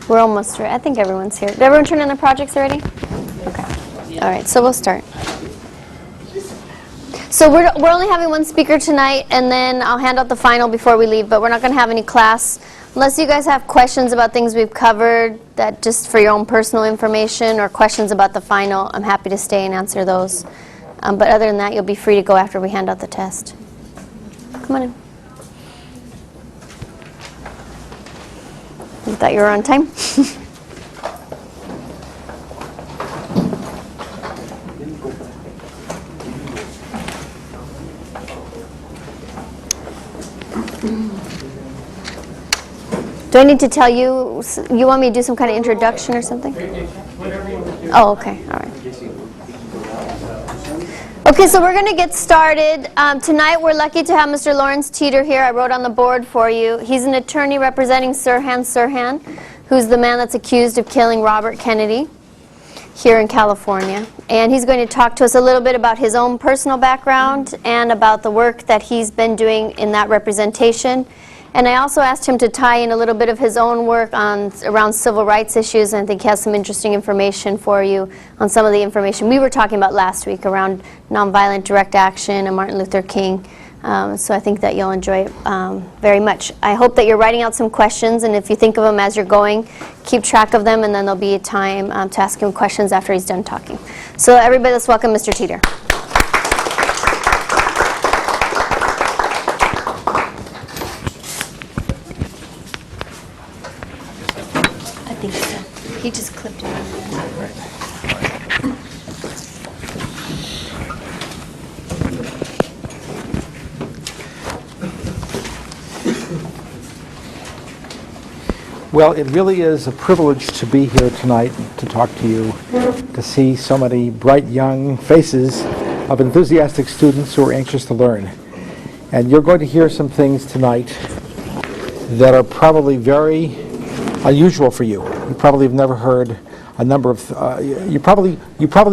We're almost ready. I think everyone's here. Did everyone turn in their projects already? Okay. All right, so we'll start. So we're only having one speaker tonight, and then I'll hand out the final before we leave, but we're not going to have any class. Unless you guys have questions about things we've covered, that just for your own personal information, or questions about the final, I'm happy to stay and answer those. But other than that, you'll be free to go after we hand out the test. Come on in. You thought you were on time? Do I need to tell you, you want me to do some kind of introduction or something? Oh, okay, all right. Okay, so we're going to get started. Tonight we're lucky to have Mr. Lawrence Teeter here. I wrote on the board for you. He's an attorney representing Sirhan, who's the man that's accused of killing Robert Kennedy here in California. And he's going to talk to us a little bit about his own personal background and about the work that he's been doing in that representation. And I also asked him to tie in a little bit of his own work around civil rights issues, and I think he has some interesting information for you on some of the information we were talking about last week around nonviolent direct action and Martin Luther King. So I think that you'll enjoy it very much. I hope that you're writing out some questions, and if you think of them as you're going, keep track of them, and then there'll be a time to ask him questions after he's done talking. So everybody, let's welcome Mr. Teeter. He just clipped it. Well, it really is a privilege to be here tonight to talk to you, to see so many bright young faces of enthusiastic students who are anxious to learn. And you're going to hear some things tonight that are probably very unusual for you. You probably have never heard a number of, you probably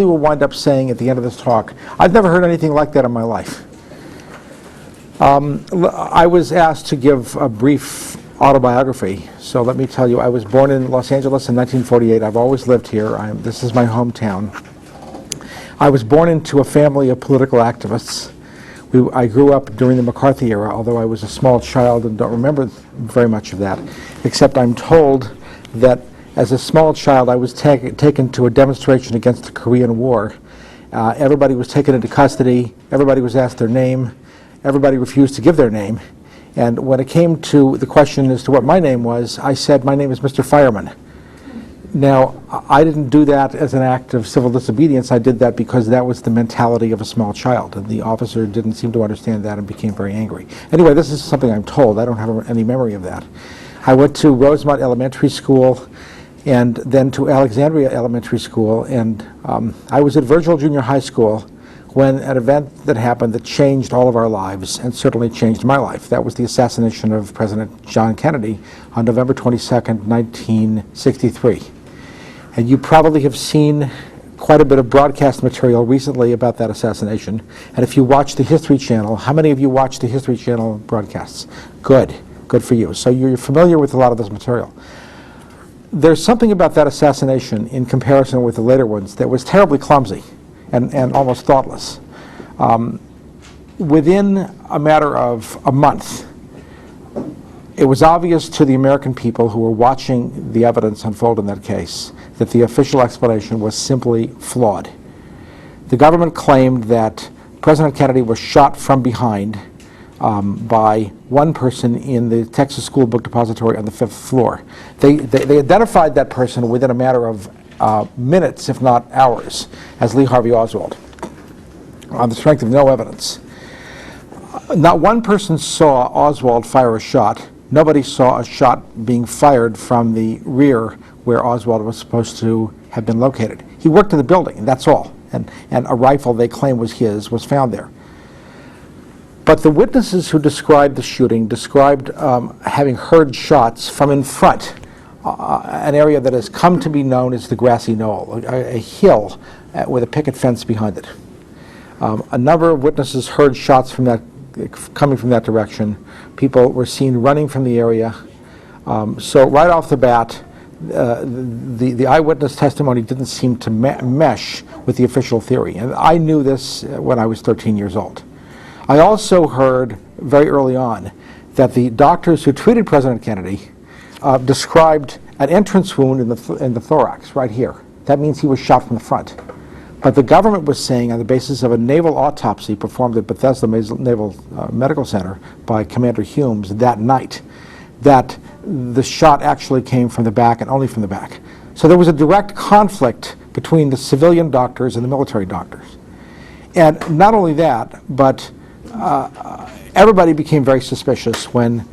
will wind up saying at the end of this talk, I've never heard anything like that in my life. I was asked to give a brief autobiography, so let me tell you, I was born in Los Angeles in 1948. I've always lived here. This is my hometown. I was born into a family of political activists. I grew up during the McCarthy era, although I was a small child and don't remember very much of that, except I'm told that as a small child I was taken to a demonstration against the Korean War. Everybody was taken into custody, everybody was asked their name, everybody refused to give their name, and when it came to the question as to what my name was, I said, my name is Mr. Fireman. Now, I didn't do that as an act of civil disobedience. I did that because that was the mentality of a small child, and the officer didn't seem to understand that and became very angry. Anyway, this is something I'm told. I don't have any memory of that. I went to Rosemont Elementary School and then to Alexandria Elementary School, and I was at Virgil Junior High School when an event that happened that changed all of our lives and certainly changed my life. That was the assassination of President John Kennedy on November 22nd, 1963. And you probably have seen quite a bit of broadcast material recently about that assassination. And if you watch the History Channel, how many of you watch the History Channel broadcasts? Good, good for you. So you're familiar with a lot of this material. There's something about that assassination in comparison with the later ones that was terribly clumsy and almost thoughtless. Within a matter of a month, it was obvious to the American people who were watching the evidence unfold in that case that the official explanation was simply flawed. The government claimed that President Kennedy was shot from behind by one person in the Texas School Book Depository on the 5th floor. They identified that person within a matter of minutes, if not hours, as Lee Harvey Oswald, on the strength of no evidence. Not one person saw Oswald fire a shot. Nobody saw a shot being fired from the rear where Oswald was supposed to have been located. He worked in the building, and that's all. And a rifle they claim was his was found there. But the witnesses who described the shooting described having heard shots from in front, an area that has come to be known as the Grassy Knoll, a hill with a picket fence behind it. A number of witnesses heard shots from that, coming from that direction. People were seen running from the area. So right off the bat, the eyewitness testimony didn't seem to mesh with the official theory. And I knew this when I was 13 years old. I also heard very early on that the doctors who treated President Kennedy described an entrance wound in the thorax right here. That means he was shot from the front. But the government was saying, on the basis of a naval autopsy performed at Bethesda Naval Medical Center by Commander Humes that night, that the shot actually came from the back and only from the back. So there was a direct conflict between the civilian doctors and the military doctors. And not only that, but everybody became very suspicious when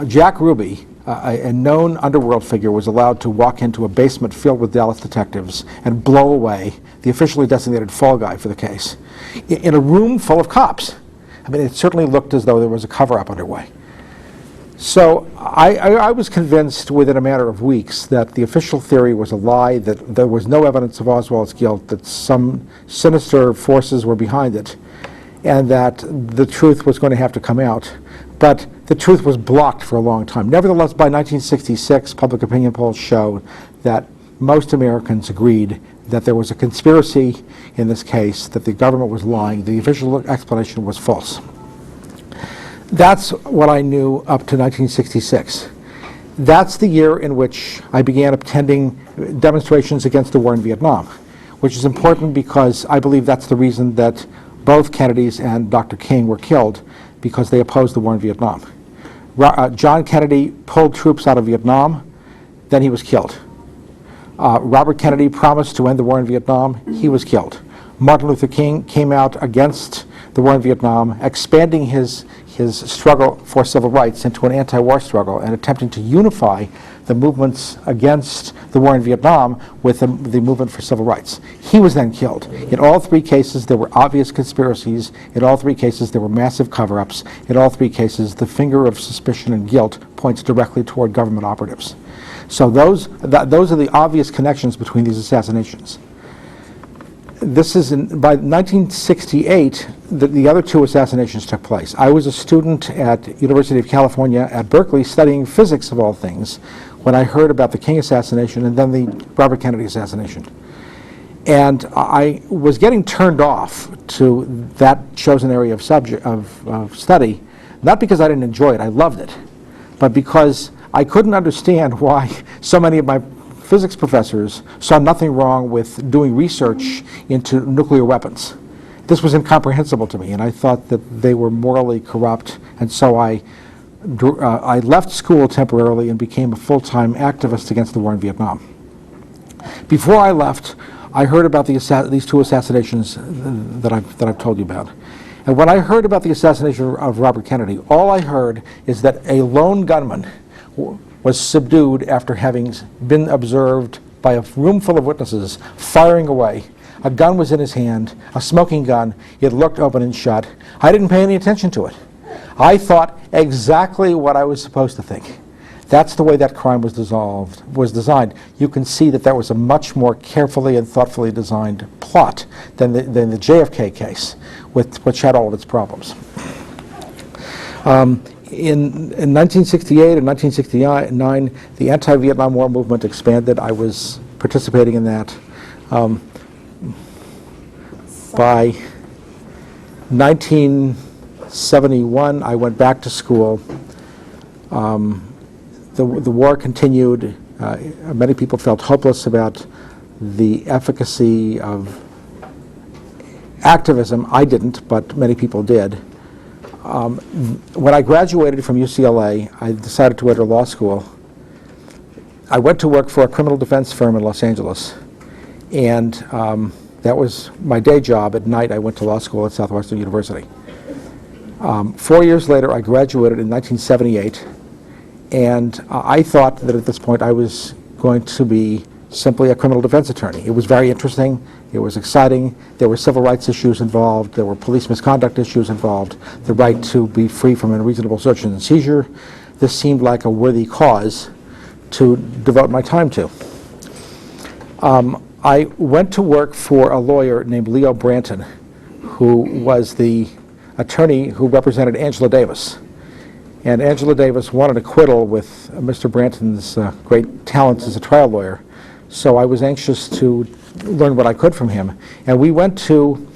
Jack Ruby, a known underworld figure, was allowed to walk into a basement filled with Dallas detectives and blow away the officially designated fall guy for the case in a room full of cops. I mean, it certainly looked as though there was a cover-up underway. So I was convinced within a matter of weeks that the official theory was a lie, that there was no evidence of Oswald's guilt, that some sinister forces were behind it, and that the truth was going to have to come out. But the truth was blocked for a long time. Nevertheless, by 1966, public opinion polls showed that most Americans agreed that there was a conspiracy in this case, that the government was lying. The official explanation was false. That's what I knew up to 1966. That's the year in which I began attending demonstrations against the war in Vietnam, which is important because I believe that's the reason that both Kennedys and Dr. King were killed, because they opposed the war in Vietnam. John Kennedy pulled troops out of Vietnam, then he was killed. Robert Kennedy promised to end the war in Vietnam, he was killed. Martin Luther King came out against the war in Vietnam, expanding his struggle for civil rights into an anti-war struggle and attempting to unify the movements against the war in Vietnam with the movement for civil rights. He was then killed. In all three cases, there were obvious conspiracies. In all three cases, there were massive cover-ups. In all three cases, the finger of suspicion and guilt points directly toward government operatives. So those are the obvious connections between these assassinations. This is by 1968 that the other two assassinations took place. I was a student at University of California at Berkeley studying physics of all things when I heard about the King assassination and then the Robert Kennedy assassination. And I was getting turned off to that chosen area of study, not because I didn't enjoy it, I loved it, but because I couldn't understand why so many of my physics professors saw nothing wrong with doing research into nuclear weapons. This was incomprehensible to me, and I thought that they were morally corrupt, and so I left school temporarily and became a full-time activist against the war in Vietnam. Before I left, I heard about these two assassinations that I've told you about. And when I heard about the assassination of Robert Kennedy, all I heard is that a lone gunman was subdued after having been observed by a room full of witnesses firing away. A gun was in his hand, a smoking gun. It looked open and shut. I didn't pay any attention to it. I thought exactly what I was supposed to think. That's the way that crime was designed. You can see that was a much more carefully and thoughtfully designed plot than the JFK case, which had all of its problems. In 1968 and 1969, the anti-Vietnam War movement expanded. I was participating in that. By 1971, I went back to school. The war continued. Many people felt hopeless about the efficacy of activism. I didn't, but many people did. When I graduated from UCLA, I decided to enter law school. I went to work for a criminal defense firm in Los Angeles, and that was my day job. At night, I went to law school at Southwestern University. 4 years later, I graduated in 1978, and I thought that at this point I was going to be simply a criminal defense attorney. It was very interesting. It was exciting. There were civil rights issues involved. There were police misconduct issues involved. The right to be free from unreasonable search and seizure. This seemed like a worthy cause to devote my time to. I went to work for a lawyer named Leo Branton, who was the attorney who represented Angela Davis. And Angela Davis won an acquittal with Mr. Branton's great talents as a trial lawyer. So I was anxious to learn what I could from him. And we went to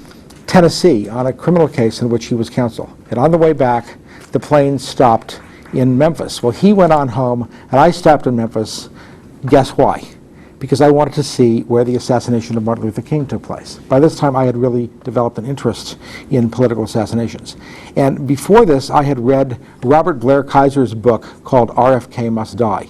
Tennessee on a criminal case in which he was counsel. And on the way back, the plane stopped in Memphis. Well, he went on home, and I stopped in Memphis. Guess why? Because I wanted to see where the assassination of Martin Luther King took place. By this time, I had really developed an interest in political assassinations. And before this, I had read Robert Blair Kaiser's book called RFK Must Die.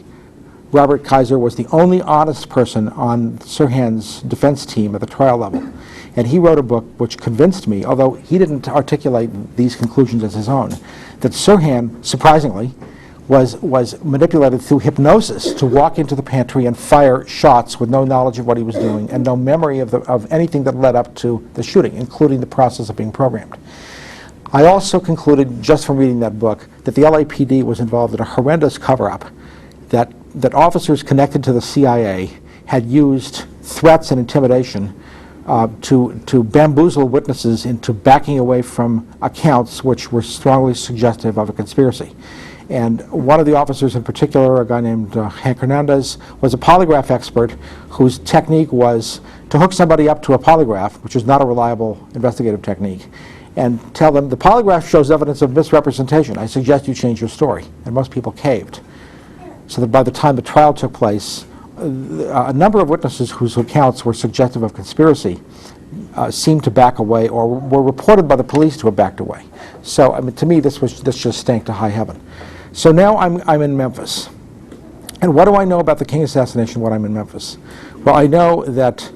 Robert Kaiser was the only honest person on Sirhan's defense team at the trial level. And he wrote a book which convinced me, although he didn't articulate these conclusions as his own, that Sirhan, surprisingly, was manipulated through hypnosis to walk into the pantry and fire shots with no knowledge of what he was doing and no memory of anything that led up to the shooting, including the process of being programmed. I also concluded, just from reading that book, that the LAPD was involved in a horrendous cover-up, that officers connected to the CIA had used threats and intimidation to bamboozle witnesses into backing away from accounts which were strongly suggestive of a conspiracy. And one of the officers in particular, a guy named Hank Hernandez, was a polygraph expert whose technique was to hook somebody up to a polygraph, which is not a reliable investigative technique, and tell them, the polygraph shows evidence of misrepresentation. I suggest you change your story. And most people caved. So that by the time the trial took place, a number of witnesses whose accounts were suggestive of conspiracy seemed to back away, or were reported by the police to have backed away. So, I mean, to me, this just stank to high heaven. So now I'm in Memphis. And what do I know about the King assassination when I'm in Memphis? Well, I know that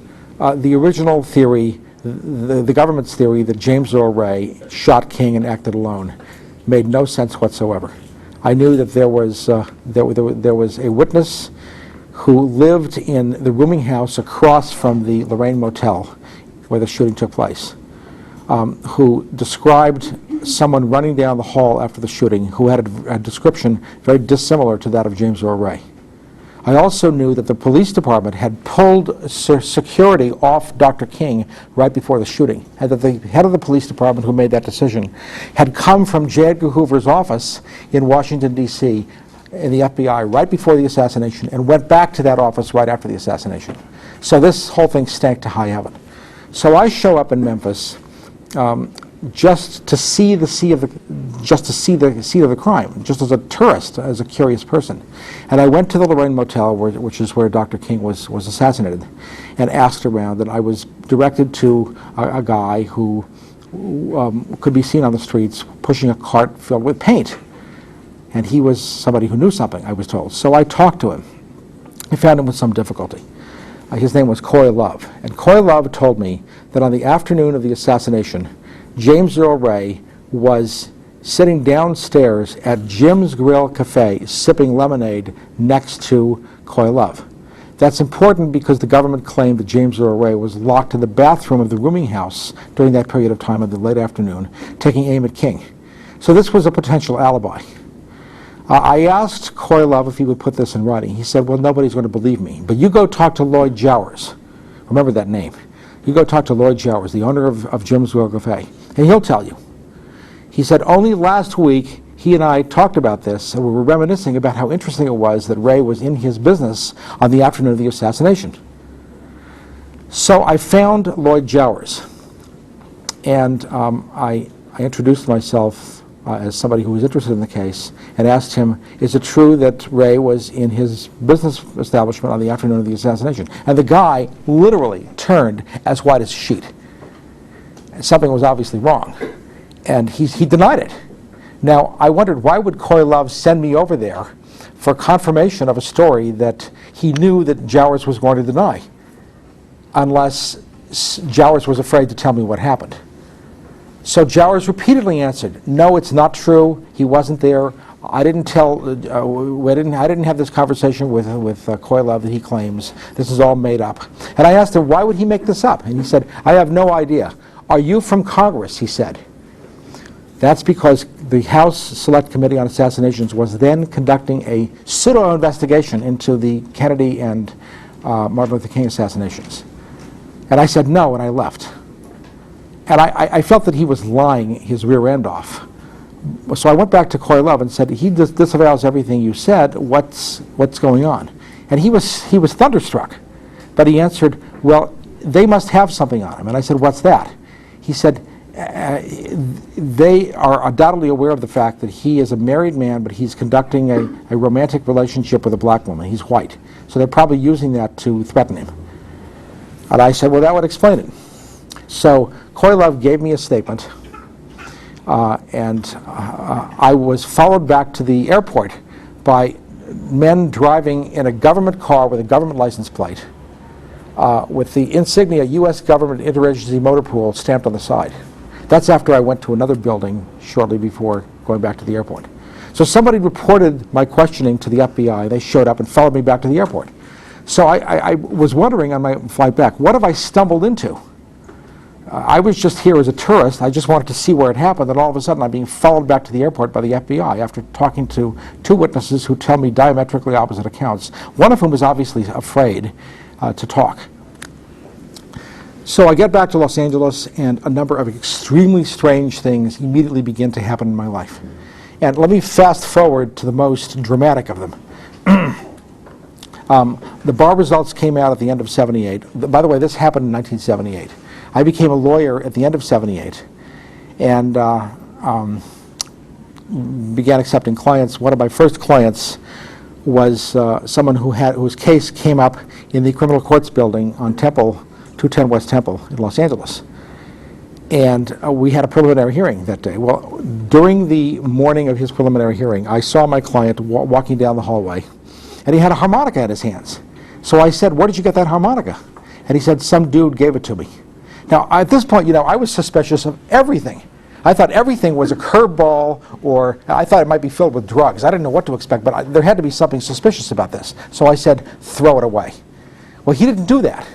the original theory, the government's theory that James Earl Ray shot King and acted alone, made no sense whatsoever. I knew that there was a witness who lived in the rooming house across from the Lorraine Motel where the shooting took place, who described someone running down the hall after the shooting who had a description very dissimilar to that of James Earl Ray. I also knew that the police department had pulled security off Dr. King right before the shooting, and that the head of the police department who made that decision had come from J. Edgar Hoover's office in Washington, D.C., in the FBI right before the assassination, and went back to that office right after the assassination. So this whole thing stank to high heaven. So I show up in Memphis just to see the scene of the crime, just as a tourist, as a curious person. And I went to the Lorraine Motel, which is where Dr. King was assassinated, and asked around. And I was directed to a guy who could be seen on the streets pushing a cart filled with paint. And he was somebody who knew something, I was told. So I talked to him. I found him with some difficulty. His name was Coy Love. And Coy Love told me that on the afternoon of the assassination, James Earl Ray was sitting downstairs at Jim's Grill Cafe sipping lemonade next to Coy Love. That's important because the government claimed that James Earl Ray was locked in the bathroom of the rooming house during that period of time in the late afternoon, taking aim at King. So this was a potential alibi. I asked Coy Love if he would put this in writing. He said, well, nobody's going to believe me, but you go talk to Lloyd Jowers. Remember that name. You go talk to Lloyd Jowers, the owner of Jim's Grill Cafe, and he'll tell you. He said, only last week he and I talked about this, and we were reminiscing about how interesting it was that Ray was in his business on the afternoon of the assassination. So I found Lloyd Jowers, and I introduced myself as somebody who was interested in the case, and asked him, is it true that Ray was in his business establishment on the afternoon of the assassination? And the guy literally turned as white as a sheet. Something was obviously wrong. And he denied it. Now, I wondered, why would Coy Love send me over there for confirmation of a story that he knew that Jowers was going to deny, unless Jowers was afraid to tell me what happened? So Jowers repeatedly answered, no, it's not true. He wasn't there. I didn't have this conversation with Coy Love that he claims. This is all made up. And I asked him, why would he make this up? And he said, I have no idea. Are you from Congress? He said. That's because the House Select Committee on Assassinations was then conducting a pseudo-investigation into the Kennedy and Martin Luther King assassinations. And I said no, and I left. And I felt that he was lying his rear end off So I went back to Coy Love and said, he disavows everything you said. What's going on? And he was thunderstruck. But he answered, well, they must have something on him. And I said, what's that? He said, they are undoubtedly aware of the fact that he is a married man, but he's conducting a romantic relationship with a black woman. He's white. So they're probably using that to threaten him. And I said, well, that would explain it. So Coy Love gave me a statement, and I was followed back to the airport by men driving in a government car with a government license plate, with the insignia U.S. Government Interagency Motor Pool stamped on the side. That's after I went to another building shortly before going back to the airport. So somebody reported my questioning to the FBI. They showed up and followed me back to the airport. So I was wondering on my flight back, what have I stumbled into? I was just here as a tourist. I just wanted to see where it happened, and all of a sudden I'm being followed back to the airport by the FBI after talking to two witnesses who tell me diametrically opposite accounts, one of whom was obviously afraid to talk. So I get back to Los Angeles, and a number of extremely strange things immediately begin to happen in my life. And let me fast forward to the most dramatic of them. The bar results came out at the end of '78. By the way, this happened in 1978. I became a lawyer at the end of '78 and began accepting clients. One of my first clients was someone whose case came up in the criminal courts building on Temple, 210 West Temple in Los Angeles. And we had a preliminary hearing that day. Well, during the morning of his preliminary hearing, I saw my client walking down the hallway, and he had a harmonica in his hands. So I said, where did you get that harmonica? And he said, some dude gave it to me. Now, at this point, I was suspicious of everything. I thought everything was a curveball, or I thought it might be filled with drugs. I didn't know what to expect, but there had to be something suspicious about this. So I said, throw it away. Well, he didn't do that.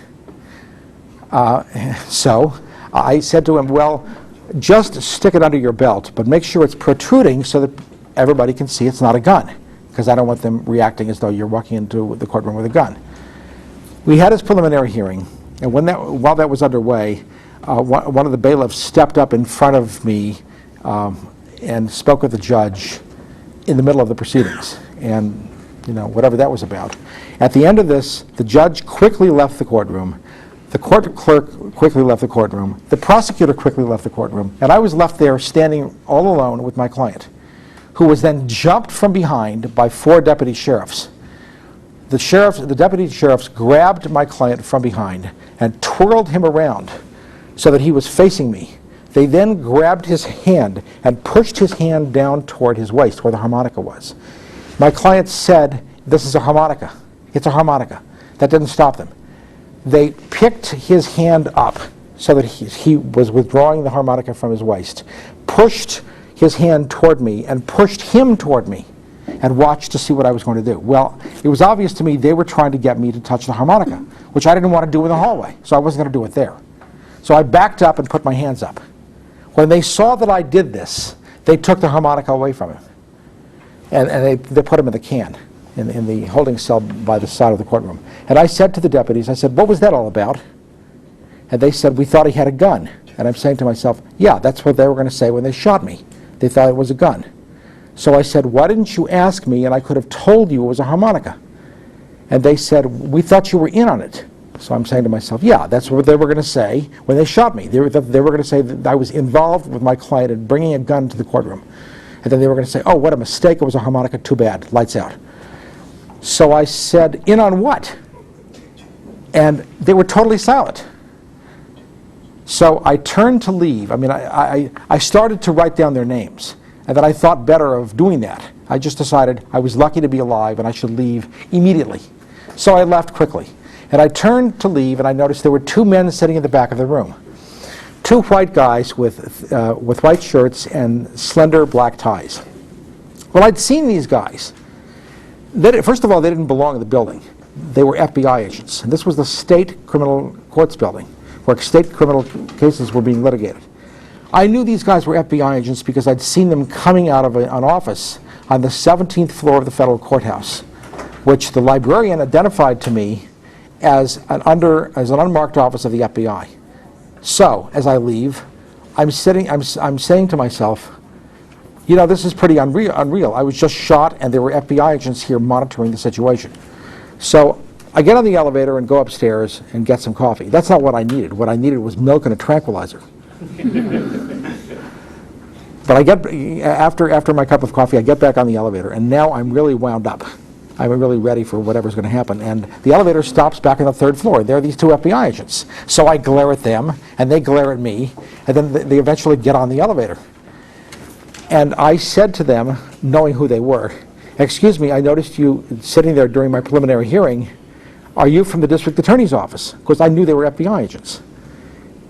So I said to him, well, just stick it under your belt, but make sure it's protruding so that everybody can see it's not a gun, because I don't want them reacting as though you're walking into the courtroom with a gun. We had his preliminary hearing, and while that was underway, one of the bailiffs stepped up in front of me and spoke with the judge in the middle of the proceedings, and whatever that was about. At the end of this, the judge quickly left the courtroom. The court clerk quickly left the courtroom. The prosecutor quickly left the courtroom. And I was left there standing all alone with my client, who was then jumped from behind by 4 deputy sheriffs. The deputy sheriffs grabbed my client from behind and twirled him around so that he was facing me. They then grabbed his hand and pushed his hand down toward his waist where the harmonica was. My client said, this is a harmonica. It's a harmonica. That didn't stop them. They picked his hand up so that he was withdrawing the harmonica from his waist, pushed his hand toward me, and pushed him toward me, and watched to see what I was going to do. Well, it was obvious to me they were trying to get me to touch the harmonica, which I didn't want to do in the hallway, so I wasn't going to do it there. So I backed up and put my hands up. When they saw that I did this, they took the harmonica away from him, and they put him in the can. In the holding cell by the side of the courtroom. And I said to the deputies, I said, what was that all about? And they said, we thought he had a gun. And I'm saying to myself, yeah, that's what they were going to say when they shot me. They thought it was a gun. So I said, why didn't you ask me, and I could have told you it was a harmonica? And they said, we thought you were in on it. So I'm saying to myself, yeah, that's what they were going to say when they shot me. They were going to say that I was involved with my client in bringing a gun to the courtroom. And then they were going to say, oh, what a mistake, it was a harmonica, too bad, lights out. So I said, in on what? And they were totally silent. So I turned to leave. I mean, I started to write down their names, and then I thought better of doing that. I just decided I was lucky to be alive and I should leave immediately. So I left quickly. And I turned to leave, and I noticed there were 2 men sitting in the back of the room. 2 white guys with white shirts and slender black ties. Well, I'd seen these guys. First of all, they didn't belong in the building. They were FBI agents. And this was the state criminal courts building, where state criminal cases were being litigated. I knew these guys were FBI agents because I'd seen them coming out of an office on the 17th floor of the federal courthouse, which the librarian identified to me as an unmarked office of the FBI. So, as I leave, I'm saying to myself, you know, this is pretty unreal. I was just shot, and there were FBI agents here monitoring the situation. So I get on the elevator and go upstairs and get some coffee. That's not what I needed. What I needed was milk and a tranquilizer. But I get, after my cup of coffee, I get back on the elevator, and now I'm really wound up. I'm really ready for whatever's going to happen. And the elevator stops back on the 3rd floor. There are these 2 FBI agents. So I glare at them, and they glare at me, and then they eventually get on the elevator. And I said to them, knowing who they were, "Excuse me, I noticed you sitting there during my preliminary hearing. Are you from the district attorney's office?" Because I knew they were FBI agents.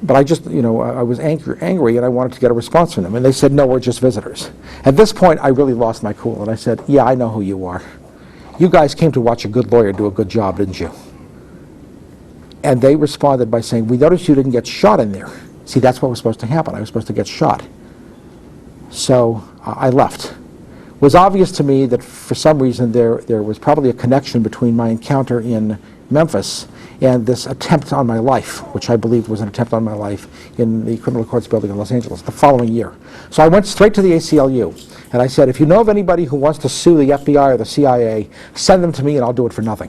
But I just, you know, I was angry, and I wanted to get a response from them. And they said, "No, we're just visitors." At this point, I really lost my cool, and I said, "Yeah, I know who you are. You guys came to watch a good lawyer do a good job, didn't you?" And they responded by saying, "We noticed you didn't get shot in there." See, that's what was supposed to happen. I was supposed to get shot. So I left. It was obvious to me that for some reason there was probably a connection between my encounter in Memphis and this attempt on my life, which I believed was an attempt on my life in the criminal courts building in Los Angeles the following year. So I went straight to the ACLU, and I said, "If you know of anybody who wants to sue the FBI or the CIA, send them to me and I'll do it for nothing."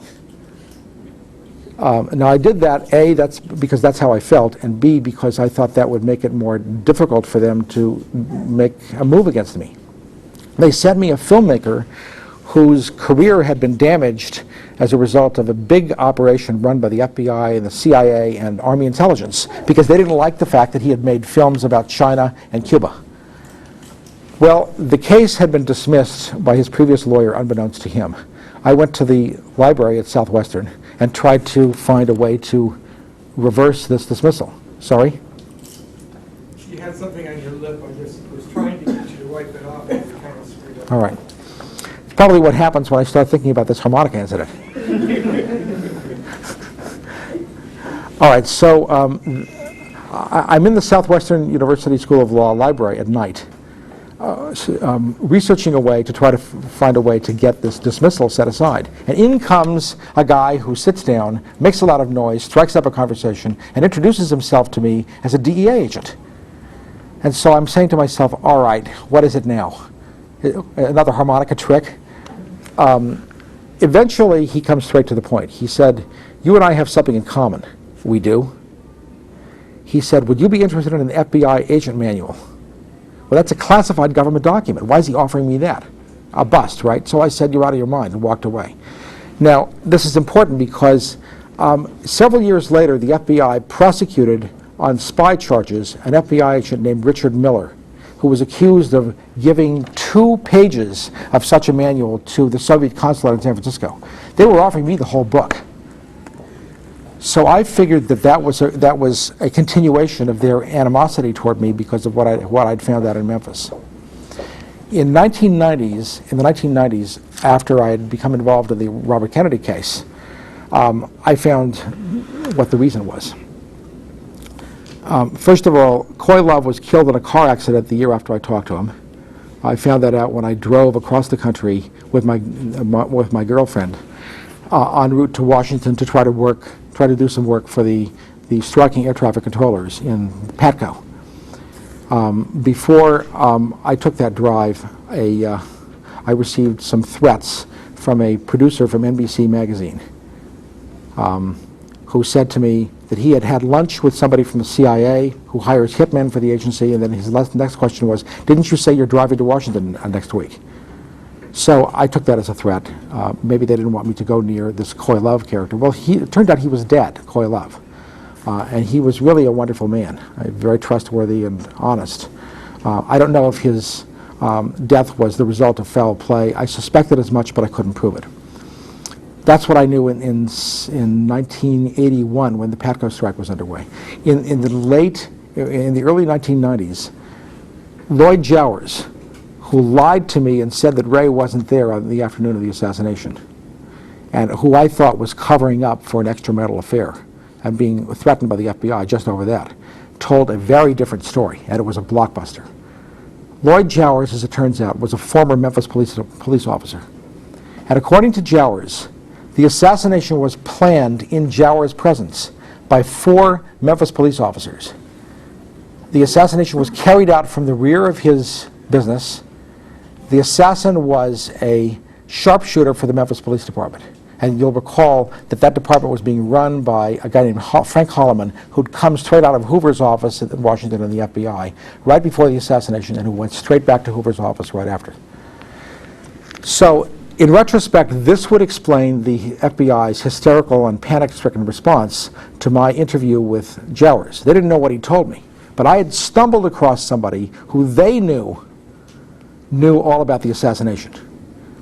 Now I did that, A, that's because that's how I felt, and B, because I thought that would make it more difficult for them to make a move against me. They sent me a filmmaker whose career had been damaged as a result of a big operation run by the FBI and the CIA and Army intelligence, because they didn't like the fact that he had made films about China and Cuba. Well, the case had been dismissed by his previous lawyer, unbeknownst to him. I went to the library at Southwestern and tried to find a way to reverse this dismissal. Sorry? You had something on your lip. I just was trying to get you to wipe it off, and you kind of screwed up. All right. It's probably what happens when I start thinking about this harmonica incident. All right, so I'm in the Southwestern University School of Law library at night, researching a way to try to find a way to get this dismissal set aside. And in comes a guy who sits down, makes a lot of noise, strikes up a conversation, and introduces himself to me as a DEA agent. And so I'm saying to myself, all right, what is it now? Another harmonica trick? Eventually, he comes straight to the point. He said, "You and I have something in common." "We do." He said, "Would you be interested in an FBI agent manual?" Well, that's a classified government document. Why is he offering me that? A bust, right? So I said, "You're out of your mind," and walked away. Now, this is important because several years later, the FBI prosecuted on spy charges an FBI agent named Richard Miller, who was accused of giving 2 pages of such a manual to the Soviet consulate in San Francisco. They were offering me the whole book. So I figured that was a continuation of their animosity toward me because of what I'd found out in Memphis. In the 1990s, after I had become involved in the Robert Kennedy case, I found what the reason was. First of all, Coy Love was killed in a car accident the year after I talked to him. I found that out when I drove across the country with my girlfriend en route to Washington to try to do some work for the striking air traffic controllers in Patco. Before I took that drive, I received some threats from a producer from NBC Magazine who said to me that he had had lunch with somebody from the CIA who hires hitmen for the agency, and then his next question was, "Didn't you say you're driving to Washington next week?" So I took that as a threat. Maybe they didn't want me to go near this Coy Love character. Well, it turned out he was dead, Coy Love. And he was really a wonderful man, very trustworthy and honest. I don't know if his death was the result of foul play. I suspected as much, but I couldn't prove it. That's what I knew in 1981 when the Patco strike was underway. In the early 1990s, Lloyd Jowers, who lied to me and said that Ray wasn't there on the afternoon of the assassination, and who I thought was covering up for an extramarital affair and being threatened by the FBI just over that, told a very different story, and it was a blockbuster. Lloyd Jowers, as it turns out, was a former Memphis police officer. And according to Jowers, the assassination was planned in Jowers' presence by 4 Memphis police officers. The assassination was carried out from the rear of his business The assassin was a sharpshooter for the Memphis Police Department. And you'll recall that that department was being run by a guy named Frank Holloman, who'd come straight out of Hoover's office in Washington in the FBI right before the assassination, and who went straight back to Hoover's office right after. So, in retrospect, this would explain the FBI's hysterical and panic-stricken response to my interview with Jowers. They didn't know what he told me, but I had stumbled across somebody who they knew all about the assassination,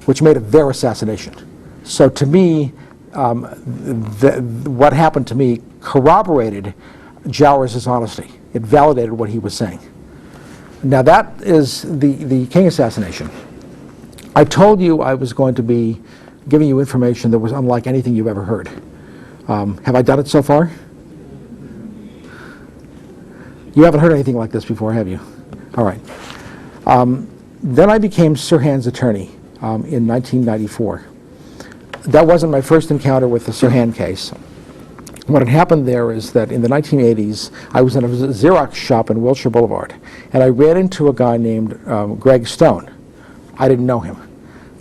which made it their assassination. So to me, what happened to me corroborated Jowers' honesty. It validated what he was saying. Now that is the King assassination. I told you I was going to be giving you information that was unlike anything you've ever heard. Have I done it so far? You haven't heard anything like this before, have you? All right. Then I became Sirhan's attorney in 1994. That wasn't my first encounter with the Sirhan case. What had happened there is that in the 1980s, I was in a Xerox shop in Wilshire Boulevard, and I ran into a guy named Greg Stone. I didn't know him,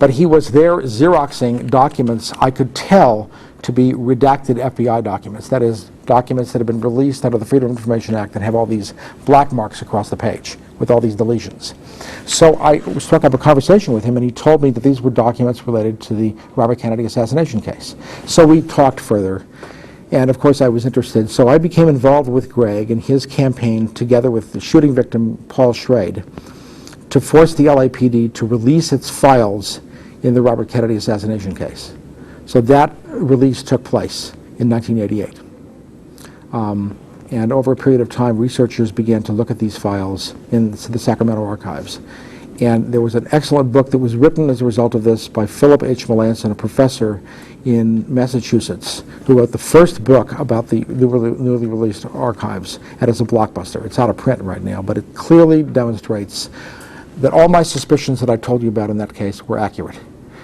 but he was there Xeroxing documents I could tell to be redacted FBI documents. That is, documents that have been released under the Freedom of Information Act that have all these black marks across the page with all these deletions. So I struck up a conversation with him, and he told me that these were documents related to the Robert Kennedy assassination case. So we talked further, and of course I was interested. So I became involved with Greg and his campaign, together with the shooting victim, Paul Schrade, to force the LAPD to release its files in the Robert Kennedy assassination case. So that release took place in 1988. And over a period of time, researchers began to look at these files in the Sacramento archives. And there was an excellent book that was written as a result of this by Philip H. Melanson, a professor in Massachusetts, who wrote the first book about the newly released archives, and it's a blockbuster. It's out of print right now, but it clearly demonstrates that all my suspicions that I told you about in that case were accurate,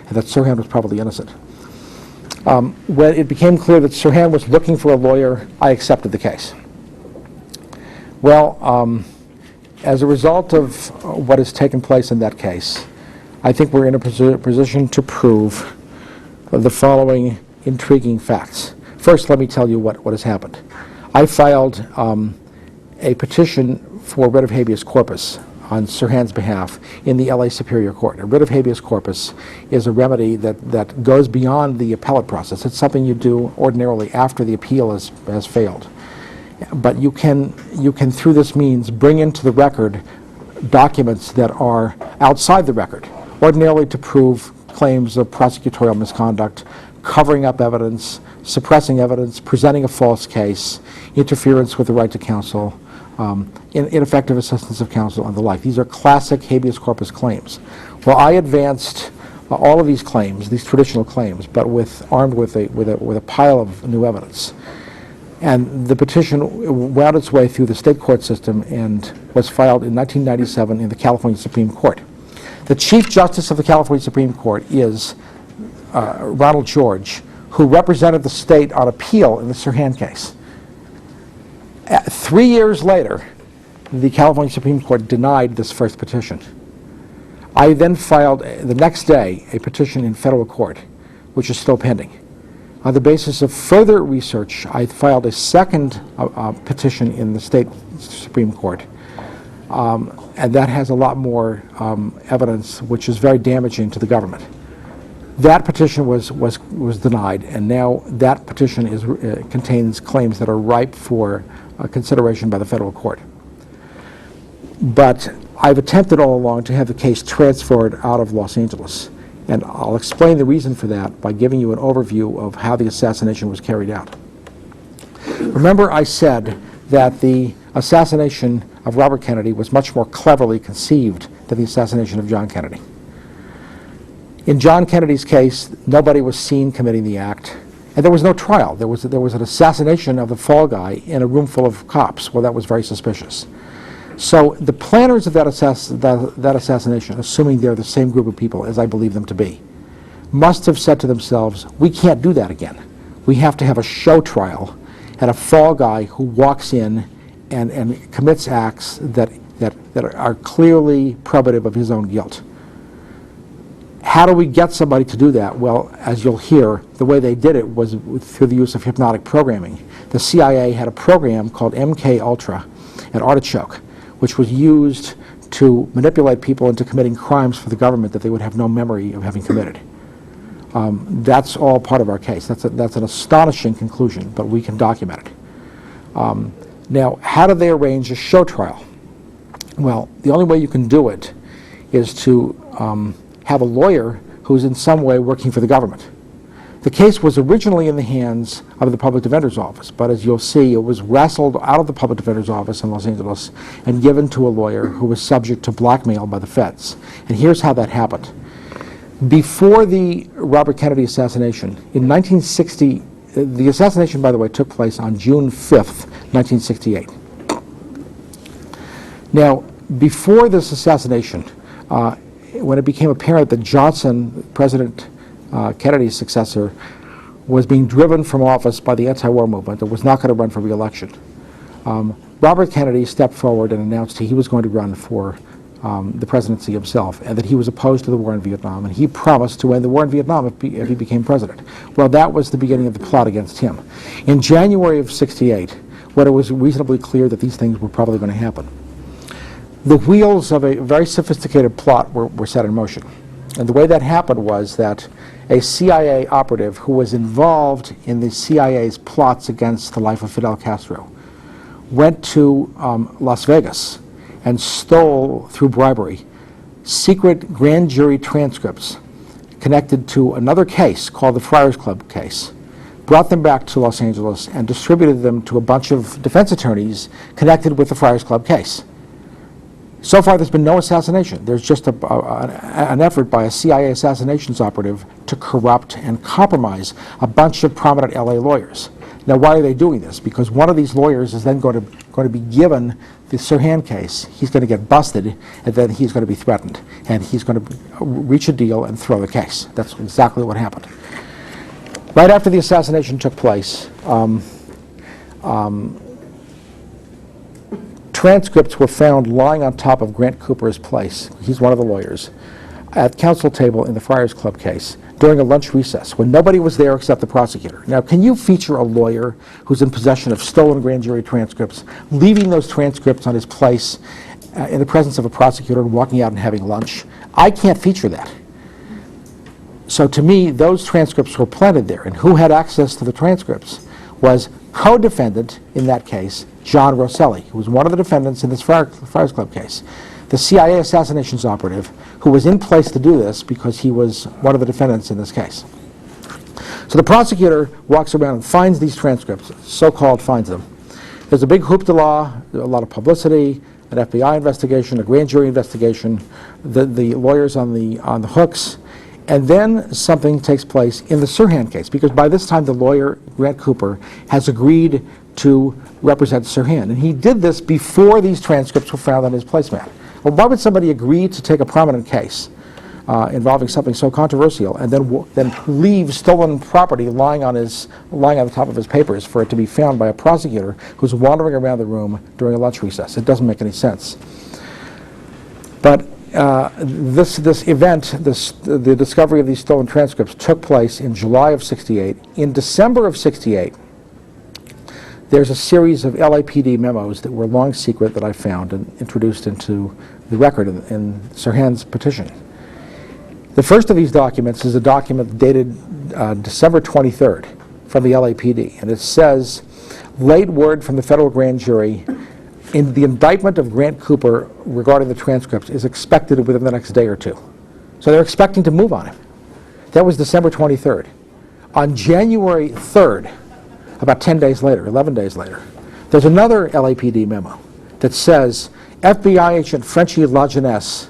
and that Sirhan was probably innocent. When it became clear that Sirhan was looking for a lawyer, I accepted the case. Well, as a result of what has taken place in that case, I think we're in a position to prove the following intriguing facts. First, let me tell you what has happened. I filed a petition for writ of habeas corpus on Sirhan's behalf in the LA Superior Court. A writ of habeas corpus is a remedy that goes beyond the appellate process. It's something you do ordinarily after the appeal has failed. But you can, through this means, bring into the record documents that are outside the record, ordinarily to prove claims of prosecutorial misconduct, covering up evidence, suppressing evidence, presenting a false case, interference with the right to counsel, ineffective assistance of counsel, and the like. These are classic habeas corpus claims. Well, I advanced all of these claims, these traditional claims, but armed with a pile of new evidence. And the petition wound its way through the state court system and was filed in 1997 in the California Supreme Court. The Chief Justice of the California Supreme Court is Ronald George, who represented the state on appeal in the Sirhan case. 3 years later, the California Supreme Court denied this first petition. I then filed, the next day, a petition in federal court, which is still pending. On the basis of further research, I filed a second petition in the state Supreme Court, and that has a lot more evidence, which is very damaging to the government. That petition was denied, and now that petition contains claims that are ripe for consideration by the federal court. But I've attempted all along to have the case transferred out of Los Angeles. And I'll explain the reason for that by giving you an overview of how the assassination was carried out. Remember, I said that the assassination of Robert Kennedy was much more cleverly conceived than the assassination of John Kennedy. In John Kennedy's case, nobody was seen committing the act, and there was no trial. There was an assassination of the fall guy in a room full of cops. Well, that was very suspicious. So the planners of that assassination, assuming they're the same group of people as I believe them to be, must have said to themselves, we can't do that again. We have to have a show trial and a fall guy who walks in and commits acts that are clearly probative of his own guilt. How do we get somebody to do that? Well, as you'll hear, the way they did it was through the use of hypnotic programming. The CIA had a program called MK Ultra at Artichoke, which was used to manipulate people into committing crimes for the government that they would have no memory of having committed. That's all part of our case. That's an astonishing conclusion, but we can document it. Now, how do they arrange a show trial? Well, the only way you can do it is to have a lawyer who's in some way working for the government. The case was originally in the hands of the Public Defender's Office, but as you'll see, it was wrestled out of the Public Defender's Office in Los Angeles and given to a lawyer who was subject to blackmail by the feds. And here's how that happened. Before the Robert Kennedy assassination, in 1960, the assassination, by the way, took place on June 5th, 1968. Now, before this assassination, when it became apparent that Johnson, President Kennedy's successor, was being driven from office by the anti-war movement and was not going to run for re-election, Robert Kennedy stepped forward and announced he was going to run for the presidency himself, and that he was opposed to the war in Vietnam, and he promised to end the war in Vietnam if he became president. Well, that was the beginning of the plot against him. In January of '68, when it was reasonably clear that these things were probably going to happen, the wheels of a very sophisticated plot were set in motion. And the way that happened was that a CIA operative who was involved in the CIA's plots against the life of Fidel Castro went to Las Vegas and stole, through bribery, secret grand jury transcripts connected to another case called the Friars Club case, brought them back to Los Angeles, and distributed them to a bunch of defense attorneys connected with the Friars Club case. So far, there's been no assassination. There's just an effort by a CIA assassinations operative to corrupt and compromise a bunch of prominent LA lawyers. Now, why are they doing this? Because one of these lawyers is then going to be given the Sirhan case. He's going to get busted, and then he's going to be threatened, and he's going to reach a deal and throw the case. That's exactly what happened. Right after the assassination took place, transcripts were found lying on top of Grant Cooper's place. He's one of the lawyers, at counsel table in the Friars Club case during a lunch recess when nobody was there except the prosecutor. Now, can you feature a lawyer who's in possession of stolen grand jury transcripts, leaving those transcripts on his place in the presence of a prosecutor and walking out and having lunch? I can't feature that. So to me, those transcripts were planted there, and who had access to the transcripts was co-defendant in that case, John Rosselli, who was one of the defendants in this Friars Club case, the CIA assassinations operative who was in place to do this because he was one of the defendants in this case. So the prosecutor walks around and finds these transcripts, so-called finds them. There's a big hoopla, a lot of publicity, an FBI investigation, a grand jury investigation, the lawyers on the hooks, and then something takes place in the Sirhan case, because by this time the lawyer, Grant Cooper, has agreed to represent Sirhan. And he did this before these transcripts were found on his placemat. Well, why would somebody agree to take a prominent case involving something so controversial and then leave stolen property lying on the top of his papers for it to be found by a prosecutor who's wandering around the room during a lunch recess? It doesn't make any sense. But this event, the discovery of these stolen transcripts, took place in July of '68. In December of '68, there's a series of LAPD memos that were long secret that I found and introduced into the record in Sirhan's petition. The first of these documents is a document dated December 23rd from the LAPD, and it says, late word from the federal grand jury in the indictment of Grant Cooper regarding the transcripts is expected within the next day or two. So they're expecting to move on him. That was December 23rd. On January 3rd, about 10 days later, 11 days later, there's another LAPD memo that says FBI agent Frenchie Lajeunesse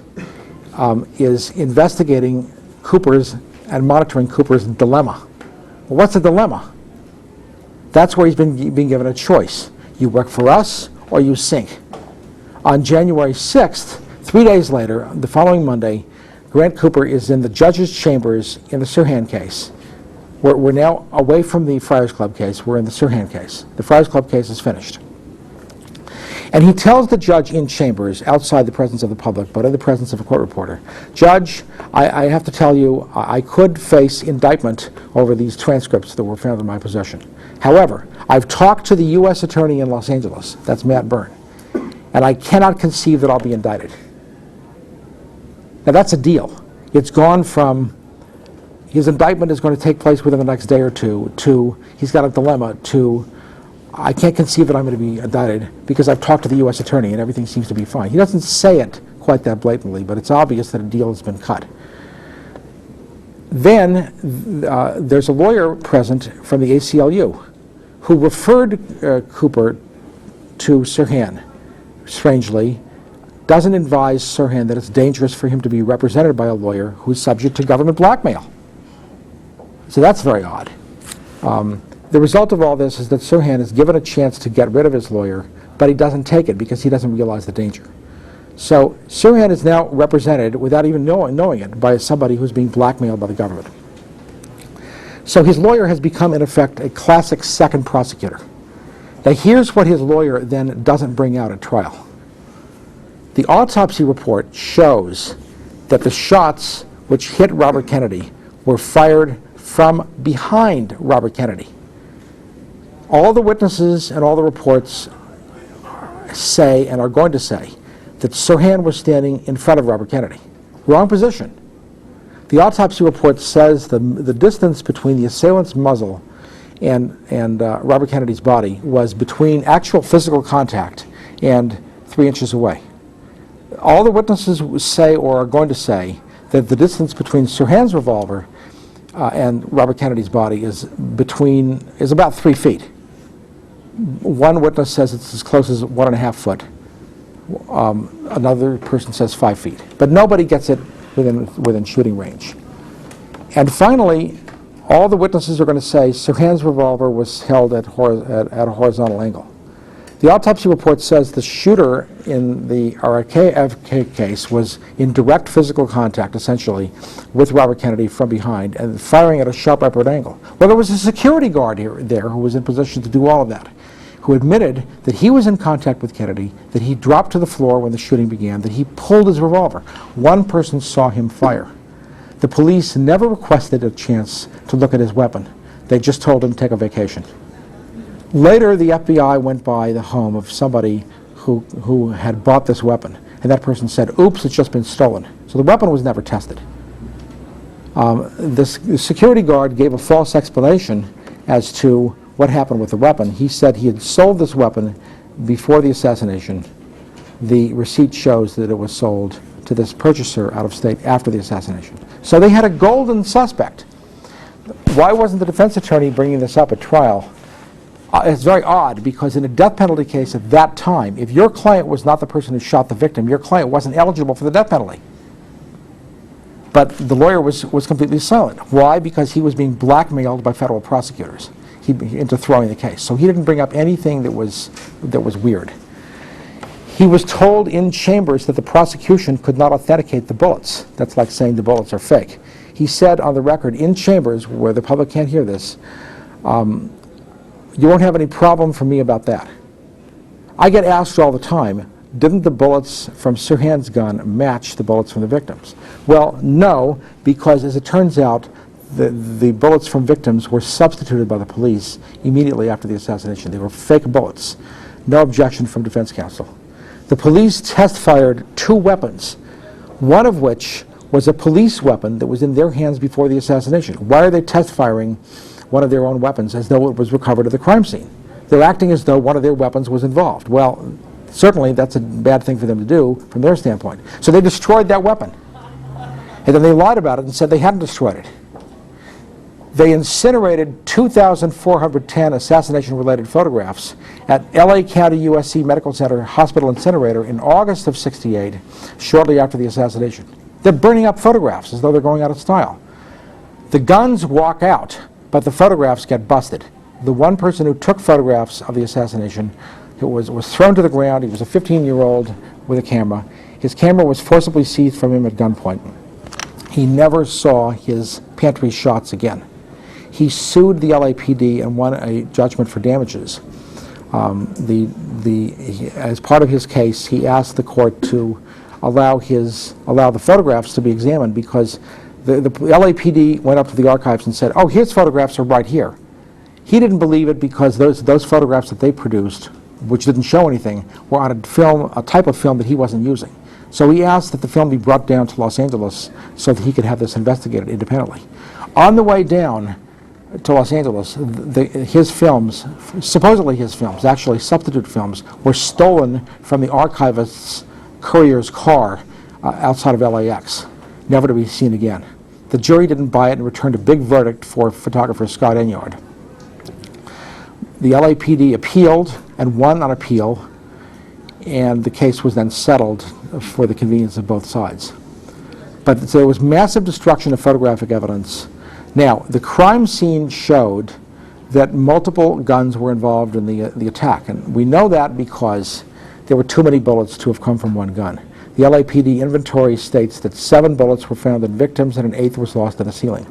is investigating Cooper's and monitoring Cooper's dilemma. Well, what's the dilemma? That's where he's been given a choice. You work for us or you sink. On January 6th, 3 days later, the following Monday, Grant Cooper is in the judge's chambers in the Sirhan case. We're now away from the Friars Club case. We're in the Sirhan case. The Friars Club case is finished. And he tells the judge in chambers, outside the presence of the public, but in the presence of a court reporter, Judge, I have to tell you, I could face indictment over these transcripts that were found in my possession. However, I've talked to the U.S. Attorney in Los Angeles, that's Matt Byrne, and I cannot conceive that I'll be indicted. Now that's a deal. It's gone from his indictment is going to take place within the next day or two to he's got a dilemma to I can't conceive that I'm going to be indicted because I've talked to the U.S. Attorney and everything seems to be fine. He doesn't say it quite that blatantly, but it's obvious that a deal has been cut. Then there's a lawyer present from the ACLU who referred Cooper to Sirhan. Strangely, doesn't advise Sirhan that it's dangerous for him to be represented by a lawyer who's subject to government blackmail. So that's very odd. The result of all this is that Sirhan is given a chance to get rid of his lawyer, but he doesn't take it because he doesn't realize the danger. So Sirhan is now represented, without even knowing it, by somebody who's being blackmailed by the government. So his lawyer has become, in effect, a classic second prosecutor. Now here's what his lawyer then doesn't bring out at trial. The autopsy report shows that the shots which hit Robert Kennedy were fired from behind Robert Kennedy. All the witnesses and all the reports say, and are going to say, that Sirhan was standing in front of Robert Kennedy. Wrong position. The autopsy report says the distance between the assailant's muzzle and Robert Kennedy's body was between actual physical contact and 3 inches away. All the witnesses say or are going to say that the distance between Sirhan's revolver and Robert Kennedy's body is about 3 feet. One witness says it's as close as 1.5 foot. Another person says 5 feet. But nobody gets it within shooting range. And finally, all the witnesses are going to say Sirhan's revolver was held at a horizontal angle. The autopsy report says the shooter in the RFK case was in direct physical contact, essentially, with Robert Kennedy from behind and firing at a sharp upward angle. Well, there was a security guard there who was in position to do all of that, who admitted that he was in contact with Kennedy, that he dropped to the floor when the shooting began, that he pulled his revolver. One person saw him fire. The police never requested a chance to look at his weapon. They just told him to take a vacation. Later, the FBI went by the home of somebody who had bought this weapon, and that person said, oops, it's just been stolen. So the weapon was never tested. The security guard gave a false explanation as to what happened with the weapon. He said he had sold this weapon before the assassination. The receipt shows that it was sold to this purchaser out of state after the assassination. So they had a golden suspect. Why wasn't the defense attorney bringing this up at trial? It's very odd because in a death penalty case at that time, if your client was not the person who shot the victim, your client wasn't eligible for the death penalty. But the lawyer was completely silent. Why? Because he was being blackmailed by federal prosecutors into throwing the case. So he didn't bring up anything that was weird. He was told in chambers that the prosecution could not authenticate the bullets. That's like saying the bullets are fake. He said on the record in chambers, where the public can't hear this, you won't have any problem from me about that. I get asked all the time, didn't the bullets from Sirhan's gun match the bullets from the victims? Well, no, because as it turns out, the bullets from victims were substituted by the police immediately after the assassination. They were fake bullets. No objection from defense counsel. The police test-fired 2 weapons, one of which was a police weapon that was in their hands before the assassination. Why are they test-firing one of their own weapons as though it was recovered at the crime scene? They're acting as though one of their weapons was involved. Well, certainly that's a bad thing for them to do from their standpoint. So they destroyed that weapon. And then they lied about it and said they hadn't destroyed it. They incinerated 2,410 assassination-related photographs at LA County USC Medical Center Hospital Incinerator in August of '68, shortly after the assassination. They're burning up photographs as though they're going out of style. The guns walk out, but the photographs get busted. The one person who took photographs of the assassination was thrown to the ground. He was a 15-year-old with a camera. His camera was forcibly seized from him at gunpoint. He never saw his pantry shots again. He sued the LAPD and won a judgment for damages. As part of his case, he asked the court to allow the photographs to be examined because the LAPD went up to the archives and said, "Oh, his photographs are right here." He didn't believe it because those photographs that they produced, which didn't show anything, were on a type of film that he wasn't using. So he asked that the film be brought down to Los Angeles so that he could have this investigated independently. On the way down to Los Angeles, his films, supposedly his films, actually substitute films, were stolen from the archivist's courier's car outside of LAX, never to be seen again. The jury didn't buy it and returned a big verdict for photographer Scott Enyard. The LAPD appealed and won on appeal, and the case was then settled for the convenience of both sides. But there was massive destruction of photographic evidence. Now, the crime scene showed that multiple guns were involved in the attack, and we know that because there were too many bullets to have come from one gun. The LAPD inventory states that 7 bullets were found in victims and an 8th was lost in a ceiling.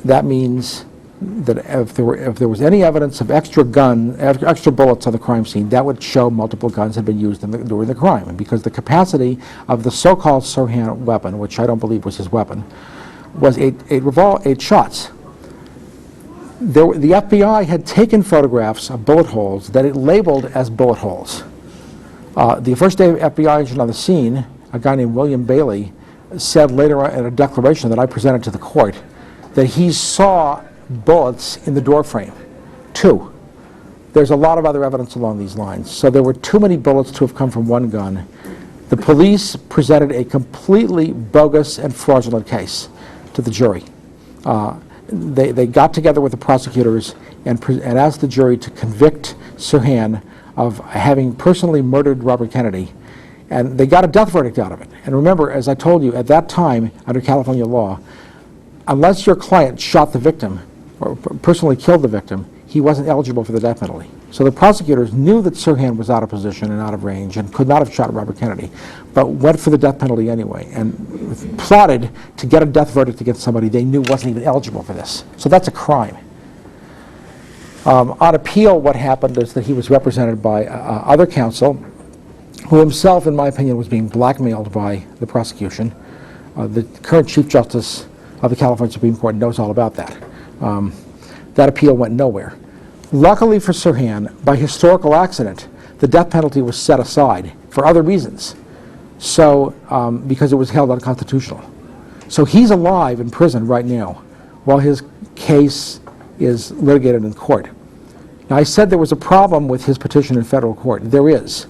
That means that if there was any evidence of extra bullets on the crime scene, that would show multiple guns had been used during the crime. And because the capacity of the so-called Sirhan weapon, which I don't believe was his weapon, was 8 shots. The FBI had taken photographs of bullet holes that it labeled as bullet holes. The first day FBI agent on the scene, a guy named William Bailey, said later in a declaration that I presented to the court that he saw bullets in the door frame. 2. There's a lot of other evidence along these lines. So there were too many bullets to have come from one gun. The police presented a completely bogus and fraudulent case to the jury. They got together with the prosecutors and asked the jury to convict Sirhan of having personally murdered Robert Kennedy, and they got a death verdict out of it. And remember, as I told you, at that time, under California law, unless your client shot the victim or personally killed the victim, he wasn't eligible for the death penalty. So the prosecutors knew that Sirhan was out of position and out of range and could not have shot Robert Kennedy, but went for the death penalty anyway and plotted to get a death verdict against somebody they knew wasn't even eligible for this. So that's a crime. On appeal, what happened is that he was represented by other counsel, who himself, in my opinion, was being blackmailed by the prosecution. The current Chief Justice of the California Supreme Court knows all about that. That appeal went nowhere. Luckily for Sirhan, by historical accident, the death penalty was set aside for other reasons, so because it was held unconstitutional. So he's alive in prison right now while his case is litigated in court. Now, I said there was a problem with his petition in federal court. There is.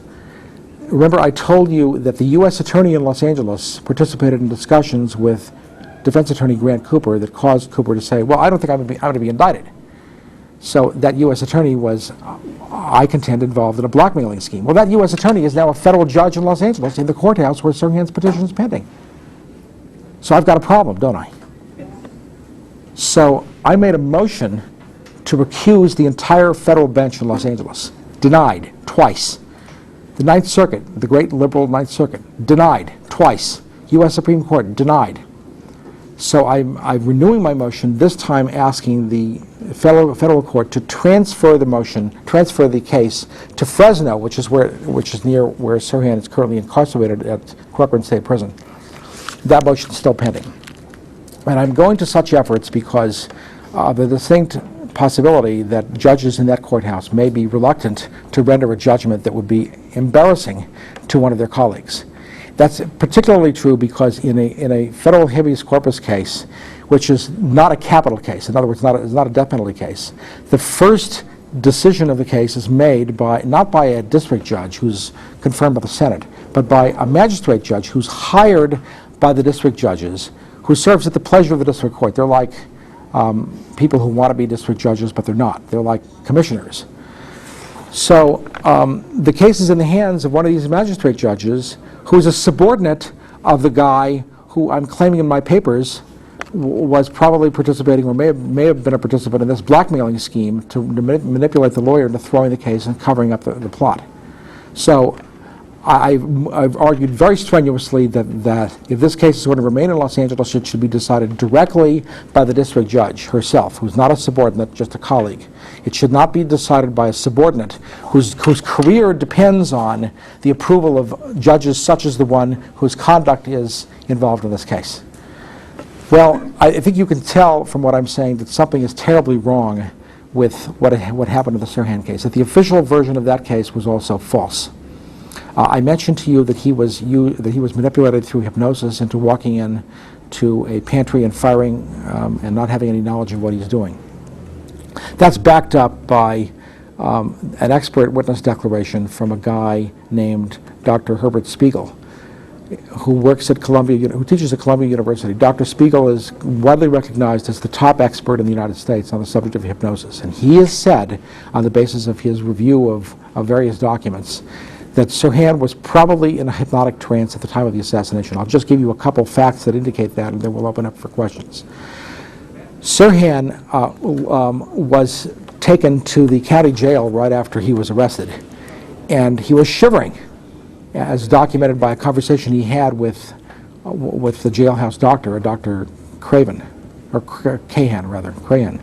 Remember, I told you that the U.S. Attorney in Los Angeles participated in discussions with Defense Attorney Grant Cooper that caused Cooper to say, well, I don't think I'm going to be indicted. So that U.S. Attorney was, I contend, involved in a blackmailing scheme. Well, that U.S. Attorney is now a federal judge in Los Angeles in the courthouse where Sirhan's petition is pending. So I've got a problem, don't I? So I made a motion to recuse the entire federal bench in Los Angeles. Denied twice. The Ninth Circuit, the great liberal Ninth Circuit, denied twice. U.S. Supreme Court denied. So I'm renewing my motion, this time asking the federal court to transfer the case to Fresno, which is near where Sirhan is currently incarcerated at Corcoran State Prison. That motion is still pending. And I'm going to such efforts because the distinct possibility that judges in that courthouse may be reluctant to render a judgment that would be embarrassing to one of their colleagues. That's particularly true because in a federal habeas corpus case, which is not a capital case, in other words, it's not a death penalty case, the first decision of the case is made not by a district judge who's confirmed by the Senate, but by a magistrate judge who's hired by the district judges, who serves at the pleasure of the district court. They're like people who want to be district judges, but they're not. They're like commissioners. So the case is in the hands of one of these magistrate judges who's a subordinate of the guy who I'm claiming in my papers was probably participating or may have been a participant in this blackmailing scheme to manipulate the lawyer into throwing the case and covering up the plot. So I've argued very strenuously that if this case is going to remain in Los Angeles, it should be decided directly by the district judge herself, who's not a subordinate, just a colleague. It should not be decided by a subordinate whose career depends on the approval of judges such as the one whose conduct is involved in this case. Well, I think you can tell from what I'm saying that something is terribly wrong with what happened in the Sirhan case, that the official version of that case was also false. I mentioned to you that he was manipulated through hypnosis into walking in to a pantry and firing and not having any knowledge of what he's doing. That's backed up by an expert witness declaration from a guy named Dr. Herbert Spiegel, who works at who teaches at Columbia University. Dr. Spiegel is widely recognized as the top expert in the United States on the subject of hypnosis, and he has said, on the basis of his review of various documents, that Sirhan was probably in a hypnotic trance at the time of the assassination. I'll just give you a couple facts that indicate that, and then we'll open up for questions. Sirhan was taken to the county jail right after he was arrested, and he was shivering, as documented by a conversation he had with the jailhouse doctor, Dr. Craven, or Cahan rather, Crahan.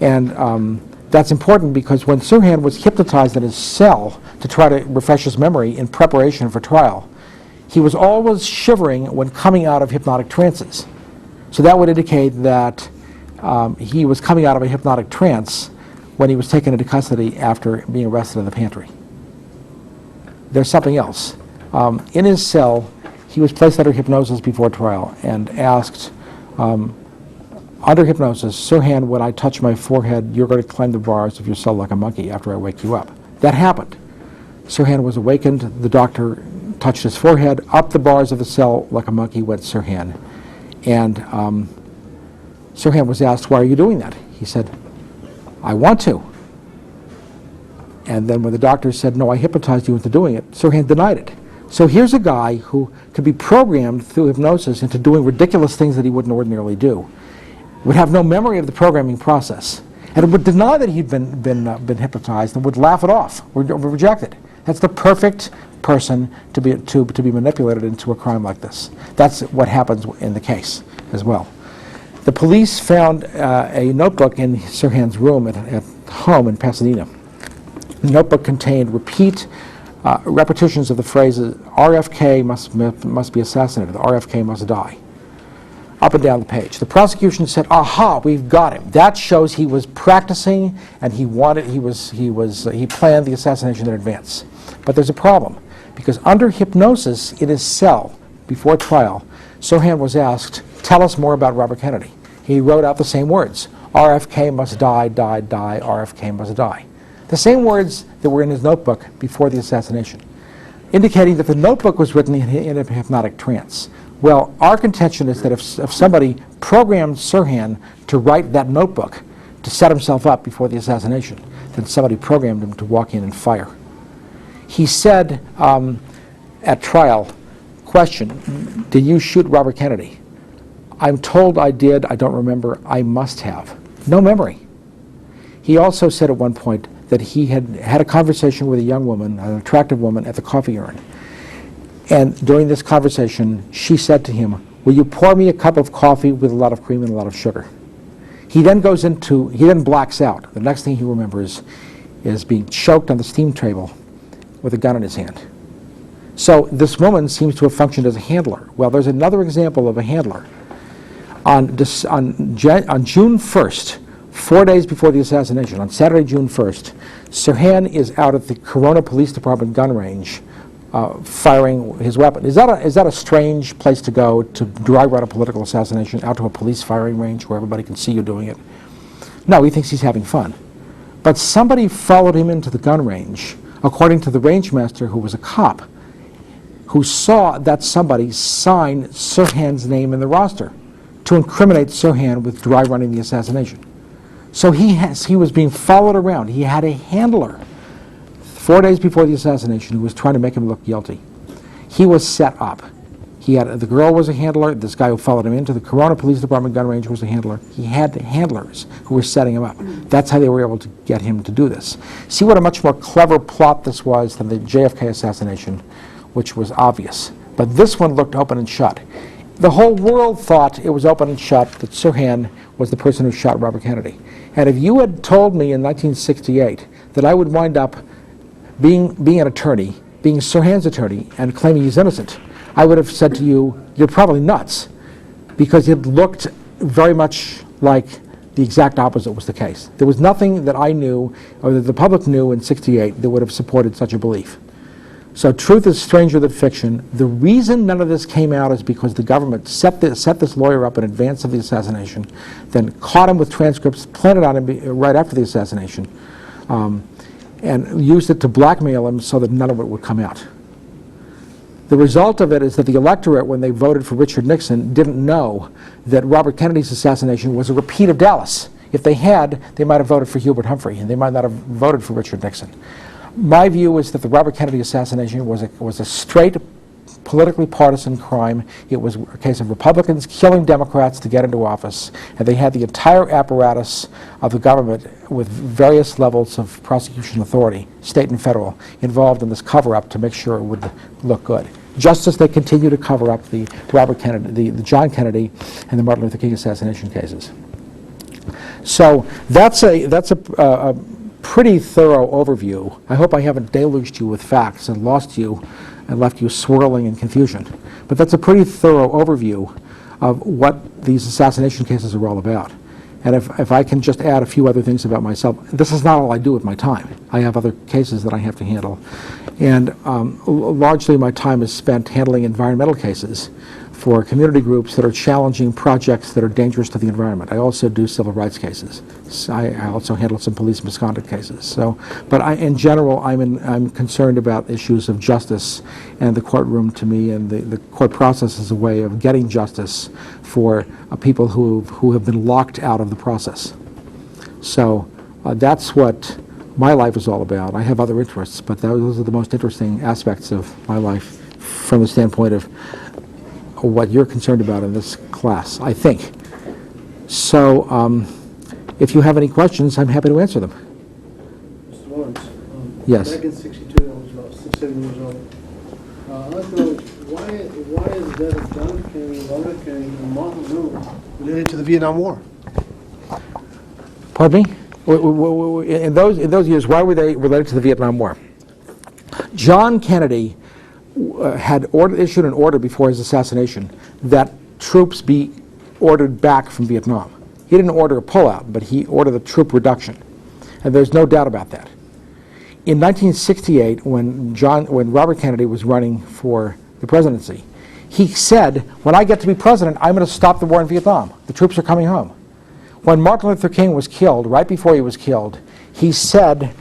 And that's important because when Sirhan was hypnotized in his cell to try to refresh his memory in preparation for trial, he was always shivering when coming out of hypnotic trances. So that would indicate that he was coming out of a hypnotic trance when he was taken into custody after being arrested in the pantry. There's something else. In his cell, he was placed under hypnosis before trial and asked, under hypnosis, Sirhan, when I touch my forehead, you're going to climb the bars of your cell like a monkey after I wake you up. That happened. Sirhan was awakened. The doctor touched his forehead. Up the bars of the cell like a monkey went Sirhan. And Sirhan was asked, why are you doing that? He said, I want to. And then when the doctor said, no, I hypnotized you into doing it, Sirhan denied it. So here's a guy who could be programmed through hypnosis into doing ridiculous things that he wouldn't ordinarily do, would have no memory of the programming process, and would deny that he'd been hypnotized and would laugh it off, would reject it. That's the perfect person to be manipulated into a crime like this. That's what happens in the case as well. The police found a notebook in Sirhan's room at home in Pasadena. The notebook contained repetitions of the phrases, RFK must be assassinated, RFK must die, up and down the page. The prosecution said, aha, we've got him. That shows he was practicing and he planned the assassination in advance. But there's a problem, because under hypnosis in his cell before trial, Sirhan was asked, tell us more about Robert Kennedy. He wrote out the same words, RFK must die, die, die, RFK must die. The same words that were in his notebook before the assassination, indicating that the notebook was written in a hypnotic trance. Well, our contention is that if somebody programmed Sirhan to write that notebook to set himself up before the assassination, then somebody programmed him to walk in and fire. He said at trial, question, did you shoot Robert Kennedy? I'm told I did, I don't remember, I must have. No memory. He also said at one point that he had a conversation with a young woman, an attractive woman, at the coffee urn. And during this conversation, she said to him, will you pour me a cup of coffee with a lot of cream and a lot of sugar? He then blacks out. The next thing he remembers is being choked on the steam table with a gun in his hand. So this woman seems to have functioned as a handler. Well, there's another example of a handler. On June 1st, 4 days before the assassination, on Saturday, June 1st, Sirhan is out at the Corona Police Department gun range firing his weapon. Is that a strange place to go to drive out a political assassination, out to a police firing range where everybody can see you doing it? No, he thinks he's having fun. But somebody followed him into the gun range, according to the range master, who was a cop, who saw that somebody signed Sirhan's name in the roster to incriminate Sirhan with dry running the assassination. So he was being followed around. He had a handler 4 days before the assassination who was trying to make him look guilty. He was set up. The girl was a handler. This guy who followed him into the Corona Police Department gun range was a handler. He had handlers who were setting him up. That's how they were able to get him to do this. See what a much more clever plot this was than the JFK assassination, which was obvious. But this one looked open and shut. The whole world thought it was open and shut that Sirhan was the person who shot Robert Kennedy. And if you had told me in 1968 that I would wind up being an attorney, being Sirhan's attorney, and claiming he's innocent, I would have said to you, you're probably nuts, because it looked very much like the exact opposite was the case. There was nothing that I knew or that the public knew in '68 that would have supported such a belief. So truth is stranger than fiction. The reason none of this came out is because the government set this lawyer up in advance of the assassination, then caught him with transcripts, planted on him right after the assassination, and used it to blackmail him so that none of it would come out. The result of it is that the electorate, when they voted for Richard Nixon, didn't know that Robert Kennedy's assassination was a repeat of Dallas. If they had, they might have voted for Hubert Humphrey, and they might not have voted for Richard Nixon. My view is that the Robert Kennedy assassination was a straight, politically partisan crime. It was a case of Republicans killing Democrats to get into office, and they had the entire apparatus of the government with various levels of prosecution authority, state and federal, involved in this cover-up to make sure it would look good. Just as they continue to cover up the Robert Kennedy, the John Kennedy, and the Martin Luther King assassination cases. So that's a pretty thorough overview. I hope I haven't deluged you with facts and lost you and left you swirling in confusion. But that's a pretty thorough overview of what these assassination cases are all about. And if I can just add a few other things about myself, this is not all I do with my time. I have other cases that I have to handle. And largely my time is spent handling environmental cases for community groups that are challenging projects that are dangerous to the environment. I also do civil rights cases. I also handle some police misconduct cases. So, but in general, I'm concerned about issues of justice, and the courtroom to me and the court process is a way of getting justice for people who have been locked out of the process. So that's what my life is all about. I have other interests, but those are the most interesting aspects of my life from the standpoint of what you're concerned about in this class, I think. So if you have any questions, I'm happy to answer them. Mr. Lawrence, Yes. back in '62, I was about 6, 7 years old. I'd like to know, why is the death of John Kennedy, Robert Kennedy, and Martin Luther King related to the Vietnam War? Pardon me? In those years, why were they related to the Vietnam War? John Kennedy had issued an order before his assassination that troops be ordered back from Vietnam. He didn't order a pullout, but he ordered a troop reduction. And there's no doubt about that. In 1968, when Robert Kennedy was running for the presidency, he said, when I get to be president, I'm going to stop the war in Vietnam. The troops are coming home. When Martin Luther King was killed, right before he was killed, he said,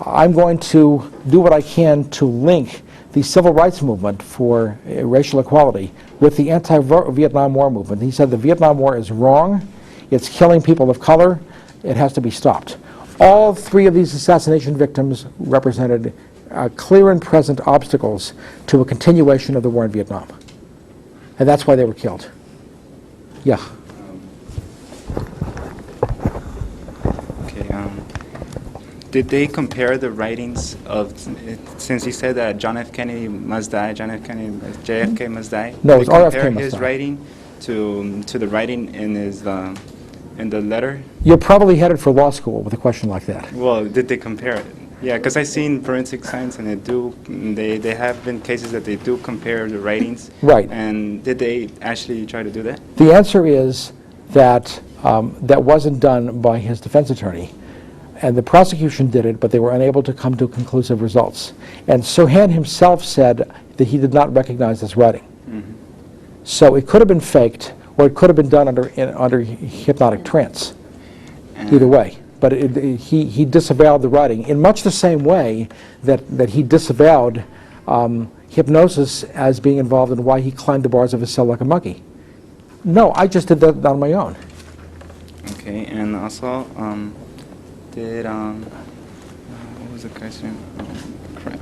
I'm going to do what I can to link the civil rights movement for racial equality with the anti-Vietnam War movement. He said the Vietnam War is wrong, it's killing people of color, it has to be stopped. All three of these assassination victims represented clear and present obstacles to a continuation of the war in Vietnam. And that's why they were killed. Yeah. Did they compare the writings of, since he said that John F. Kennedy must die, JFK must die? No, did it's they RFK compare must his die. writing to the writing in his in the letter? You're probably headed for law school with a question like that. Well, did they compare it? Yeah, because I've seen forensic science, and they have been cases that they do compare the writings. Right. And did they actually try to do that? The answer is that that wasn't done by his defense attorney. And the prosecution did it, but they were unable to come to conclusive results. And Sirhan himself said that he did not recognize this writing. Mm-hmm. So it could have been faked, or it could have been done under hypnotic trance. Either way. But he disavowed the writing in much the same way that he disavowed hypnosis as being involved in why he climbed the bars of his cell like a monkey. No, I just did that on my own. Okay, and also, what was the question? Crap.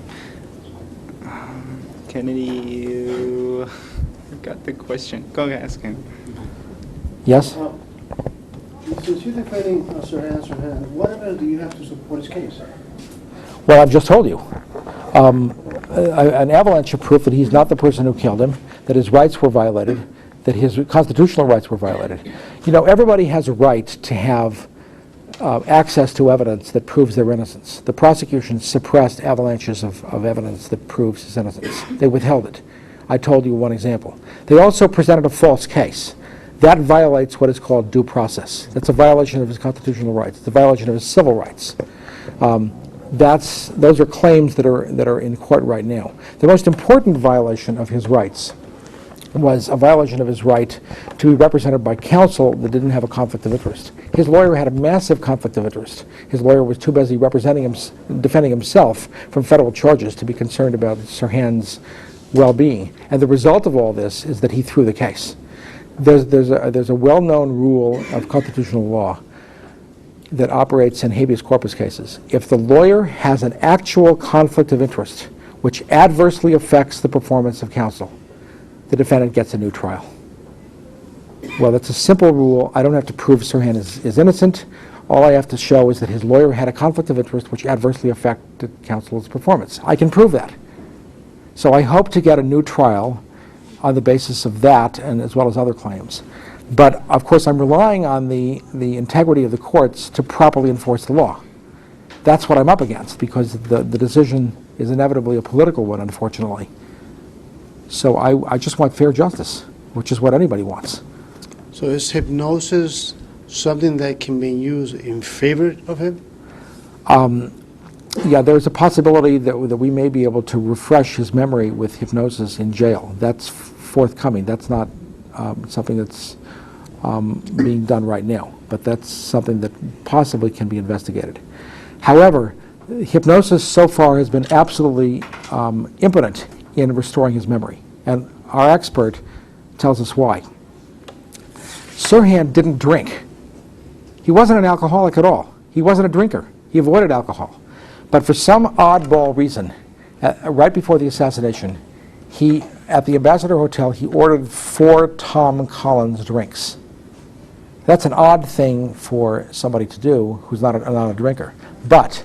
Kennedy, you forgot the question. Go ask him. Yes? Since you're defending Sirhan, what evidence do you have to support his case? Well, I've just told you. an avalanche of proof that he's not the person who killed him, that his rights were violated, that his constitutional rights were violated. You know, everybody has a right to have access to evidence that proves their innocence. The prosecution suppressed avalanches of evidence that proves his innocence. They withheld it. I told you one example. They also presented a false case. That violates what is called due process. That's a violation of his constitutional rights. It's a violation of his civil rights. Those are claims that are in court right now. The most important violation of his rights was a violation of his right to be represented by counsel that didn't have a conflict of interest. His lawyer had a massive conflict of interest. His lawyer was too busy defending himself from federal charges to be concerned about Sirhan's well-being. And the result of all this is that he threw the case. There's a well-known rule of constitutional law that operates in habeas corpus cases. If the lawyer has an actual conflict of interest which adversely affects the performance of counsel, the defendant gets a new trial. Well, that's a simple rule. I don't have to prove Sirhan is innocent. All I have to show is that his lawyer had a conflict of interest which adversely affected counsel's performance. I can prove that. So I hope to get a new trial on the basis of that, and as well as other claims. But of course I'm relying on the integrity of the courts to properly enforce the law. That's what I'm up against, because the decision is inevitably a political one, unfortunately. So I just want fair justice, which is what anybody wants. So is hypnosis something that can be used in favor of him? Yeah, there's a possibility that we may be able to refresh his memory with hypnosis in jail. That's forthcoming. That's not something that's being done right now, but that's something that possibly can be investigated. However, hypnosis so far has been absolutely impotent in restoring his memory, and our expert tells us why. Sirhan didn't drink. He wasn't an alcoholic at all. He wasn't a drinker. He avoided alcohol. But for some oddball reason, right before the assassination, at the Ambassador Hotel, he ordered 4 Tom Collins drinks. That's an odd thing for somebody to do who's not a drinker. But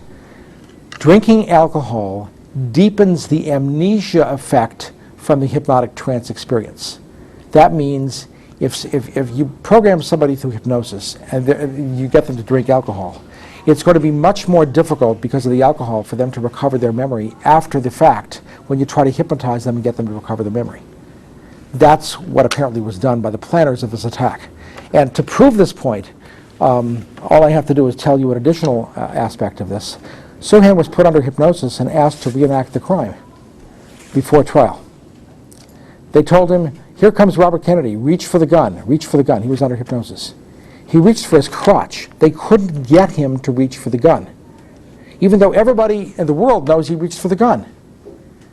drinking alcohol deepens the amnesia effect from the hypnotic trance experience. That means if you program somebody through hypnosis and you get them to drink alcohol, it's going to be much more difficult because of the alcohol for them to recover their memory after the fact when you try to hypnotize them and get them to recover the memory. That's what apparently was done by the planners of this attack. And to prove this point, all I have to do is tell you an additional aspect of this. Sirhan was put under hypnosis and asked to reenact the crime before trial. They told him, "Here comes Robert Kennedy, reach for the gun, reach for the gun." He was under hypnosis. He reached for his crotch. They couldn't get him to reach for the gun, even though everybody in the world knows he reached for the gun.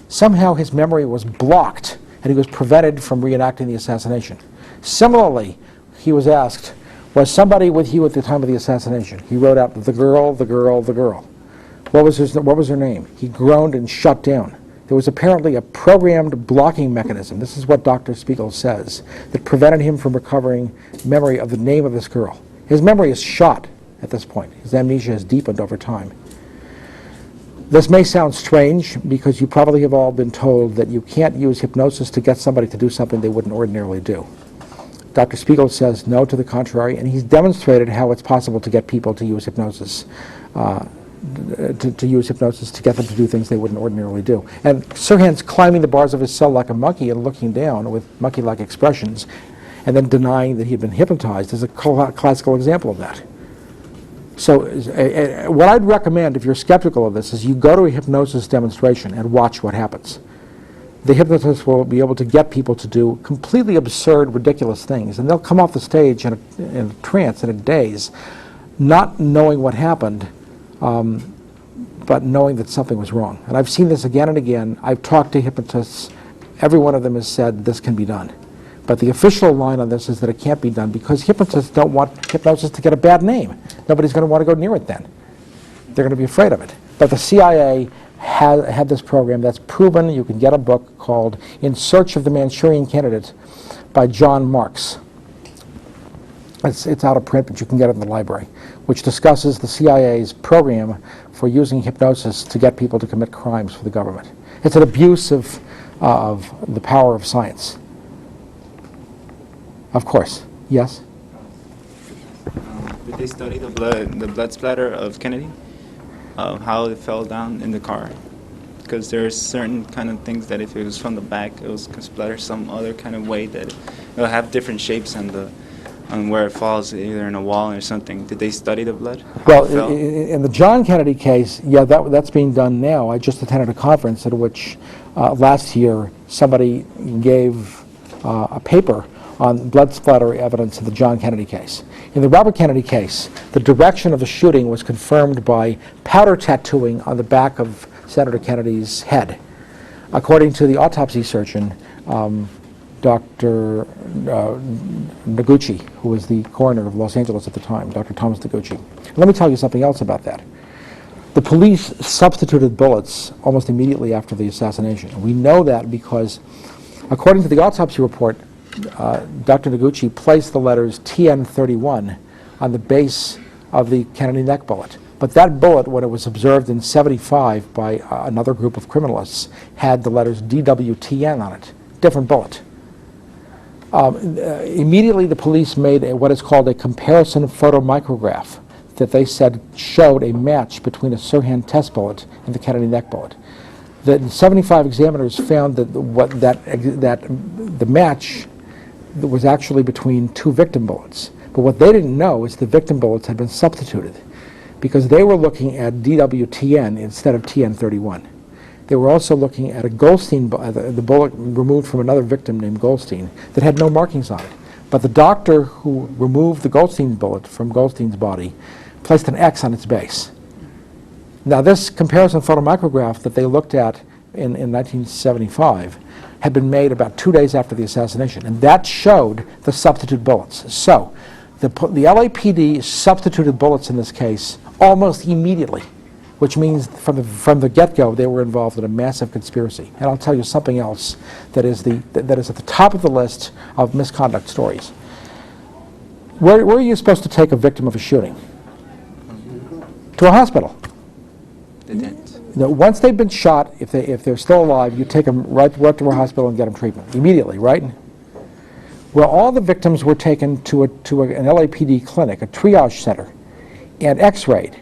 Somehow his memory was blocked, and he was prevented from reenacting the assassination. Similarly, he was asked, "Was somebody with you at the time of the assassination?" He wrote out, "The girl, the girl, the girl." What was her name? He groaned and shut down. There was apparently a programmed blocking mechanism, this is what Dr. Spiegel says, that prevented him from recovering memory of the name of this girl. His memory is shot at this point. His amnesia has deepened over time. This may sound strange because you probably have all been told that you can't use hypnosis to get somebody to do something they wouldn't ordinarily do. Dr. Spiegel says no to the contrary, and he's demonstrated how it's possible to get people to use hypnosis to get them to do things they wouldn't ordinarily do. And Sirhan's climbing the bars of his cell like a monkey and looking down with monkey-like expressions and then denying that he had been hypnotized is a classical example of that. So what I'd recommend if you're skeptical of this is you go to a hypnosis demonstration and watch what happens. The hypnotist will be able to get people to do completely absurd, ridiculous things, and they'll come off the stage in a trance, in a daze, not knowing what happened, but knowing that something was wrong. And I've seen this again and again. I've talked to hypnotists. Every one of them has said this can be done. But the official line on this is that it can't be done because hypnotists don't want hypnosis to get a bad name. Nobody's going to want to go near it then. They're going to be afraid of it. But the CIA had this program that's proven. You can get a book called In Search of the Manchurian Candidate by John Marks. It's out of print, but you can get it in the library, which discusses the CIA's program for using hypnosis to get people to commit crimes for the government. It's an abuse of the power of science. Of course. Yes? Did they study the blood splatter of Kennedy? How it fell down in the car? Because there's certain kind of things that if it was from the back, it was going to splatter some other kind of way that it'll have different shapes on where it falls, either in a wall or something. Did they study the blood? Well, in the John Kennedy case, yeah, that's being done now. I just attended a conference at which last year somebody gave a paper on blood splatter evidence in the John Kennedy case. In the Robert Kennedy case, the direction of the shooting was confirmed by powder tattooing on the back of Senator Kennedy's head. According to the autopsy surgeon, Dr. Noguchi, who was the coroner of Los Angeles at the time, Dr. Thomas Noguchi. Let me tell you something else about that. The police substituted bullets almost immediately after the assassination. We know that because, according to the autopsy report, Dr. Noguchi placed the letters TN31 on the base of the Kennedy neck bullet. But that bullet, when it was observed in '75 by another group of criminalists, had the letters DWTN on it. Different bullet. Immediately the police made what is called a comparison photomicrograph that they said showed a match between a Sirhan test bullet and the Kennedy neck bullet. The 75 examiners found that the match was actually between two victim bullets. But what they didn't know is the victim bullets had been substituted because they were looking at DWTN instead of TN31. They were also looking at a Goldstein, the bullet removed from another victim named Goldstein, that had no markings on it. But the doctor who removed the Goldstein bullet from Goldstein's body placed an X on its base. Now this comparison photomicrograph that they looked at in 1975 had been made about 2 days after the assassination, and that showed the substitute bullets. So the LAPD substituted bullets in this case almost immediately, which means from the get-go they were involved in a massive conspiracy. And I'll tell you something else that is at the top of the list of misconduct stories. Where are you supposed to take a victim of a shooting? To a hospital. They didn't. Now, once they've been shot, if they're still alive, you take them right to a hospital and get them treatment immediately, right? Well, all the victims were taken to an LAPD clinic, a triage center, and X-rayed,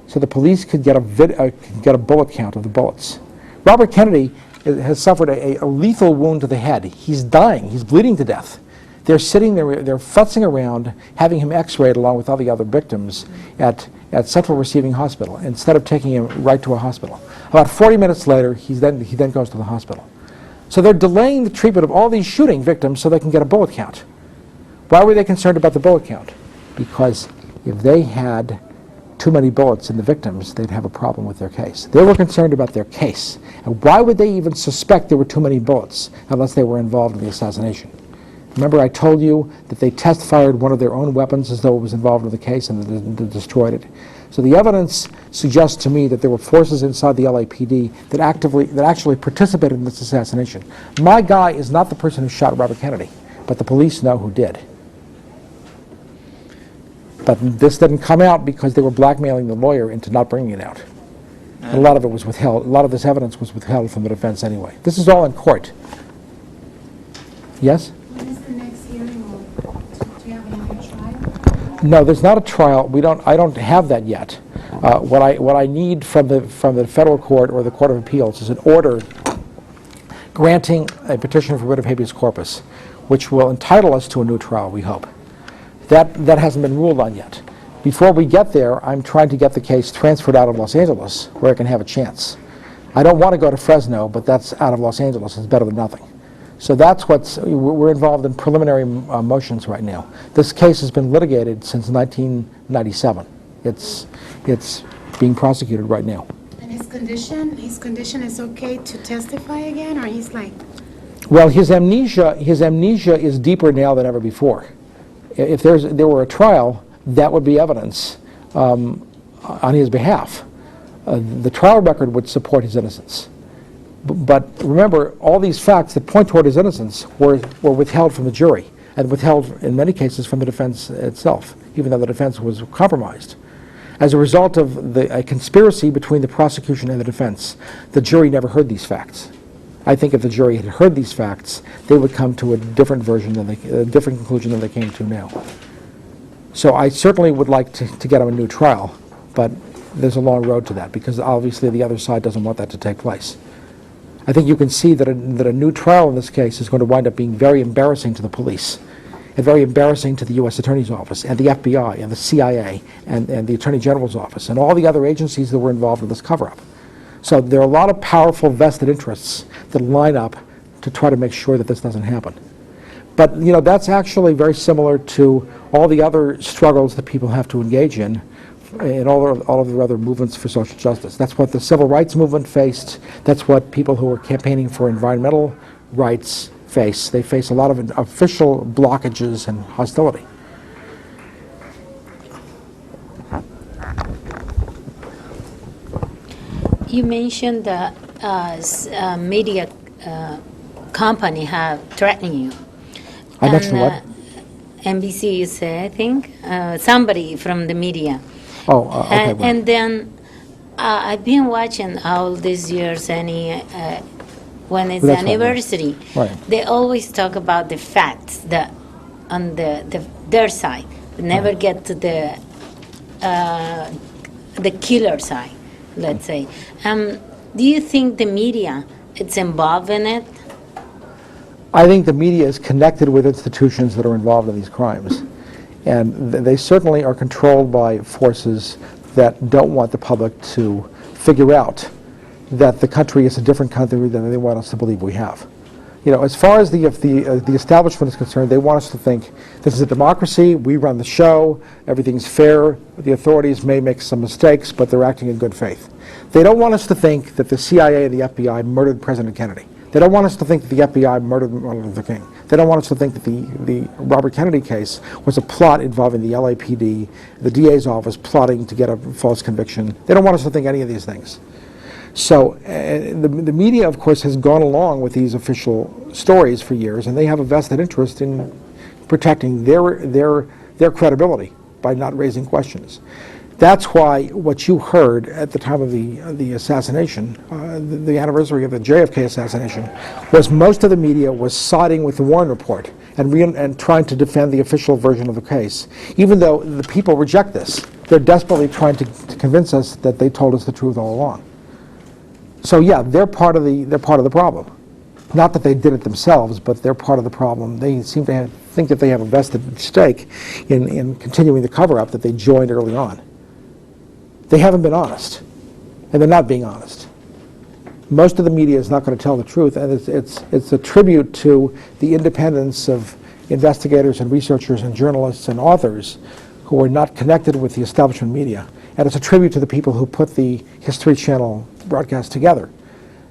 so the police could get a bullet count of the bullets. Robert Kennedy has suffered a lethal wound to the head. He's dying. He's bleeding to death. They're sitting there, they're futzing around, having him X-rayed along with all the other victims at Central Receiving Hospital instead of taking him right to a hospital. About 40 minutes later, he then goes to the hospital. So they're delaying the treatment of all these shooting victims so they can get a bullet count. Why were they concerned about the bullet count? Because if they had too many bullets in the victims, they'd have a problem with their case. They were concerned about their case. And why would they even suspect there were too many bullets unless they were involved in the assassination? Remember I told you that they test-fired one of their own weapons as though it was involved in the case and they destroyed it. So the evidence suggests to me that there were forces inside the LAPD that actually participated in this assassination. My guy is not the person who shot Robert Kennedy, but the police know who did. But this didn't come out because they were blackmailing the lawyer into not bringing it out. A lot of it was withheld. A lot of this evidence was withheld from the defense anyway. This is all in court. Yes? When is the next hearing, or do you have another trial? No, there's not a trial. I don't have that yet. What I need from the federal court or the Court of Appeals is an order granting a petition for writ of habeas corpus, which will entitle us to a new trial, we hope. That hasn't been ruled on yet. Before we get there, I'm trying to get the case transferred out of Los Angeles where it can have a chance. I don't want to go to Fresno, but that's out of Los Angeles. It's better than nothing. So that's we're involved in preliminary motions right now. This case has been litigated since 1997. It's being prosecuted right now. And his condition is okay to testify again, or he's like? Well, his amnesia is deeper now than ever before. If there were a trial, that would be evidence on his behalf. The trial record would support his innocence. But remember, all these facts that point toward his innocence were withheld from the jury. and withheld, in many cases, from the defense itself, even though the defense was compromised. As a result of a conspiracy between the prosecution and the defense, the jury never heard these facts. I think if the jury had heard these facts, they would come to a different different conclusion than they came to now. So I certainly would like to get them a new trial, but there's a long road to that, because obviously the other side doesn't want that to take place. I think you can see that a new trial in this case is going to wind up being very embarrassing to the police, and very embarrassing to the U.S. Attorney's Office, and the FBI, and the CIA, and the Attorney General's Office, and all the other agencies that were involved in this cover-up. So there are a lot of powerful vested interests that line up to try to make sure that this doesn't happen. But, you know, that's actually very similar to all the other struggles that people have to engage in all of the other movements for social justice. That's what the civil rights movement faced. That's what people who are campaigning for environmental rights face. They face a lot of official blockages and hostility. You mentioned the media company have threatened you. I mentioned what? NBC, you say, I think, somebody from the media. Oh, okay. And, Well. and then I've been watching all these years, when it's Well, that's right, anniversary, right. they always talk about the facts that on their side. They never get to the killer side, let's say. Do you think the media is involved in it? I think the media is connected with institutions that are involved in these crimes. And they certainly are controlled by forces that don't want the public to figure out that the country is a different country than they want us to believe we have. You know, as far as the establishment is concerned, they want us to think this is a democracy, we run the show, everything's fair, the authorities may make some mistakes, but they're acting in good faith. They don't want us to think that the CIA and the FBI murdered President Kennedy. They don't want us to think that the FBI murdered Martin Luther King. They don't want us to think that the Robert Kennedy case was a plot involving the LAPD, the DA's office plotting to get a false conviction. They don't want us to think any of these things. So the media, of course, has gone along with these official stories for years, and they have a vested interest in protecting their credibility by not raising questions. That's why what you heard at the time of the assassination, the anniversary of the JFK assassination, was most of the media was siding with the Warren report and trying to defend the official version of the case, even though the people reject this. They're desperately trying to convince us that they told us the truth all along. So yeah, they're part of the problem. Not that they did it themselves, but they're part of the problem. They seem to think that they have a vested stake in continuing the cover-up that they joined early on. They haven't been honest, and they're not being honest. Most of the media is not going to tell the truth, and it's a tribute to the independence of investigators and researchers and journalists and authors who are not connected with the establishment media. And it's a tribute to the people who put the History Channel broadcast together,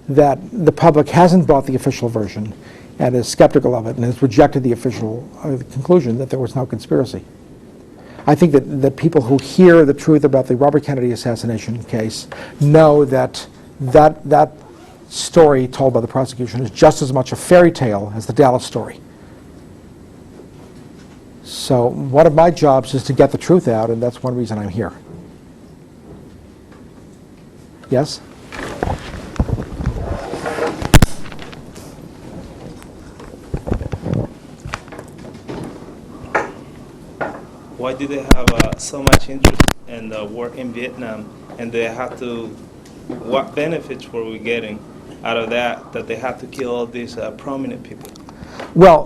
that the public hasn't bought the official version and is skeptical of it and has rejected the official conclusion that there was no conspiracy. I think that people who hear the truth about the Robert Kennedy assassination case know that story told by the prosecution is just as much a fairy tale as the Dallas story. So one of my jobs is to get the truth out, and that's one reason I'm here. Yes? Why do they have so much interest in the war in Vietnam, and they have to, what benefits were we getting out of that they have to kill all these prominent people? Well,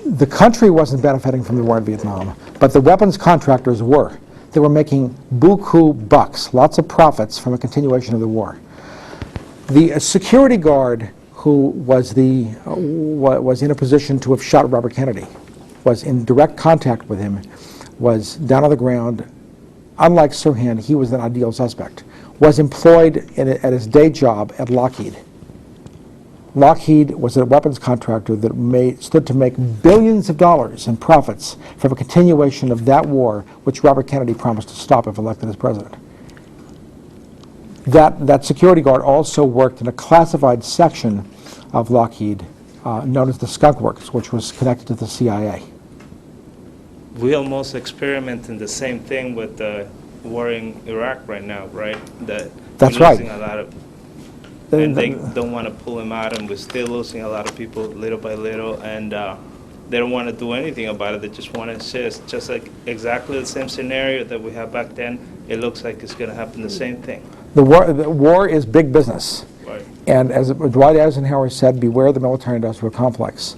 the country wasn't benefiting from the war in Vietnam, but the weapons contractors were. They were making buku bucks, lots of profits from a continuation of the war. The security guard who was in a position to have shot Robert Kennedy was in direct contact with him, was down on the ground. Unlike Sirhan, he was an ideal suspect, was employed at his day job at Lockheed. Lockheed was a weapons contractor that stood to make billions of dollars in profits from a continuation of that war, which Robert Kennedy promised to stop if elected as president. That security guard also worked in a classified section of Lockheed known as the Skunk Works, which was connected to the CIA. We almost experimenting the same thing with the war in Iraq right now, right? That's we're right. losing a lot of, and they don't want to pull him out, and we're still losing a lot of people little by little, and they don't want to do anything about it. They just want to insist, just like exactly the same scenario that we had back then. It looks like it's going to happen the same thing. The war is big business. Right. And as Dwight Eisenhower said, beware the military-industrial complex.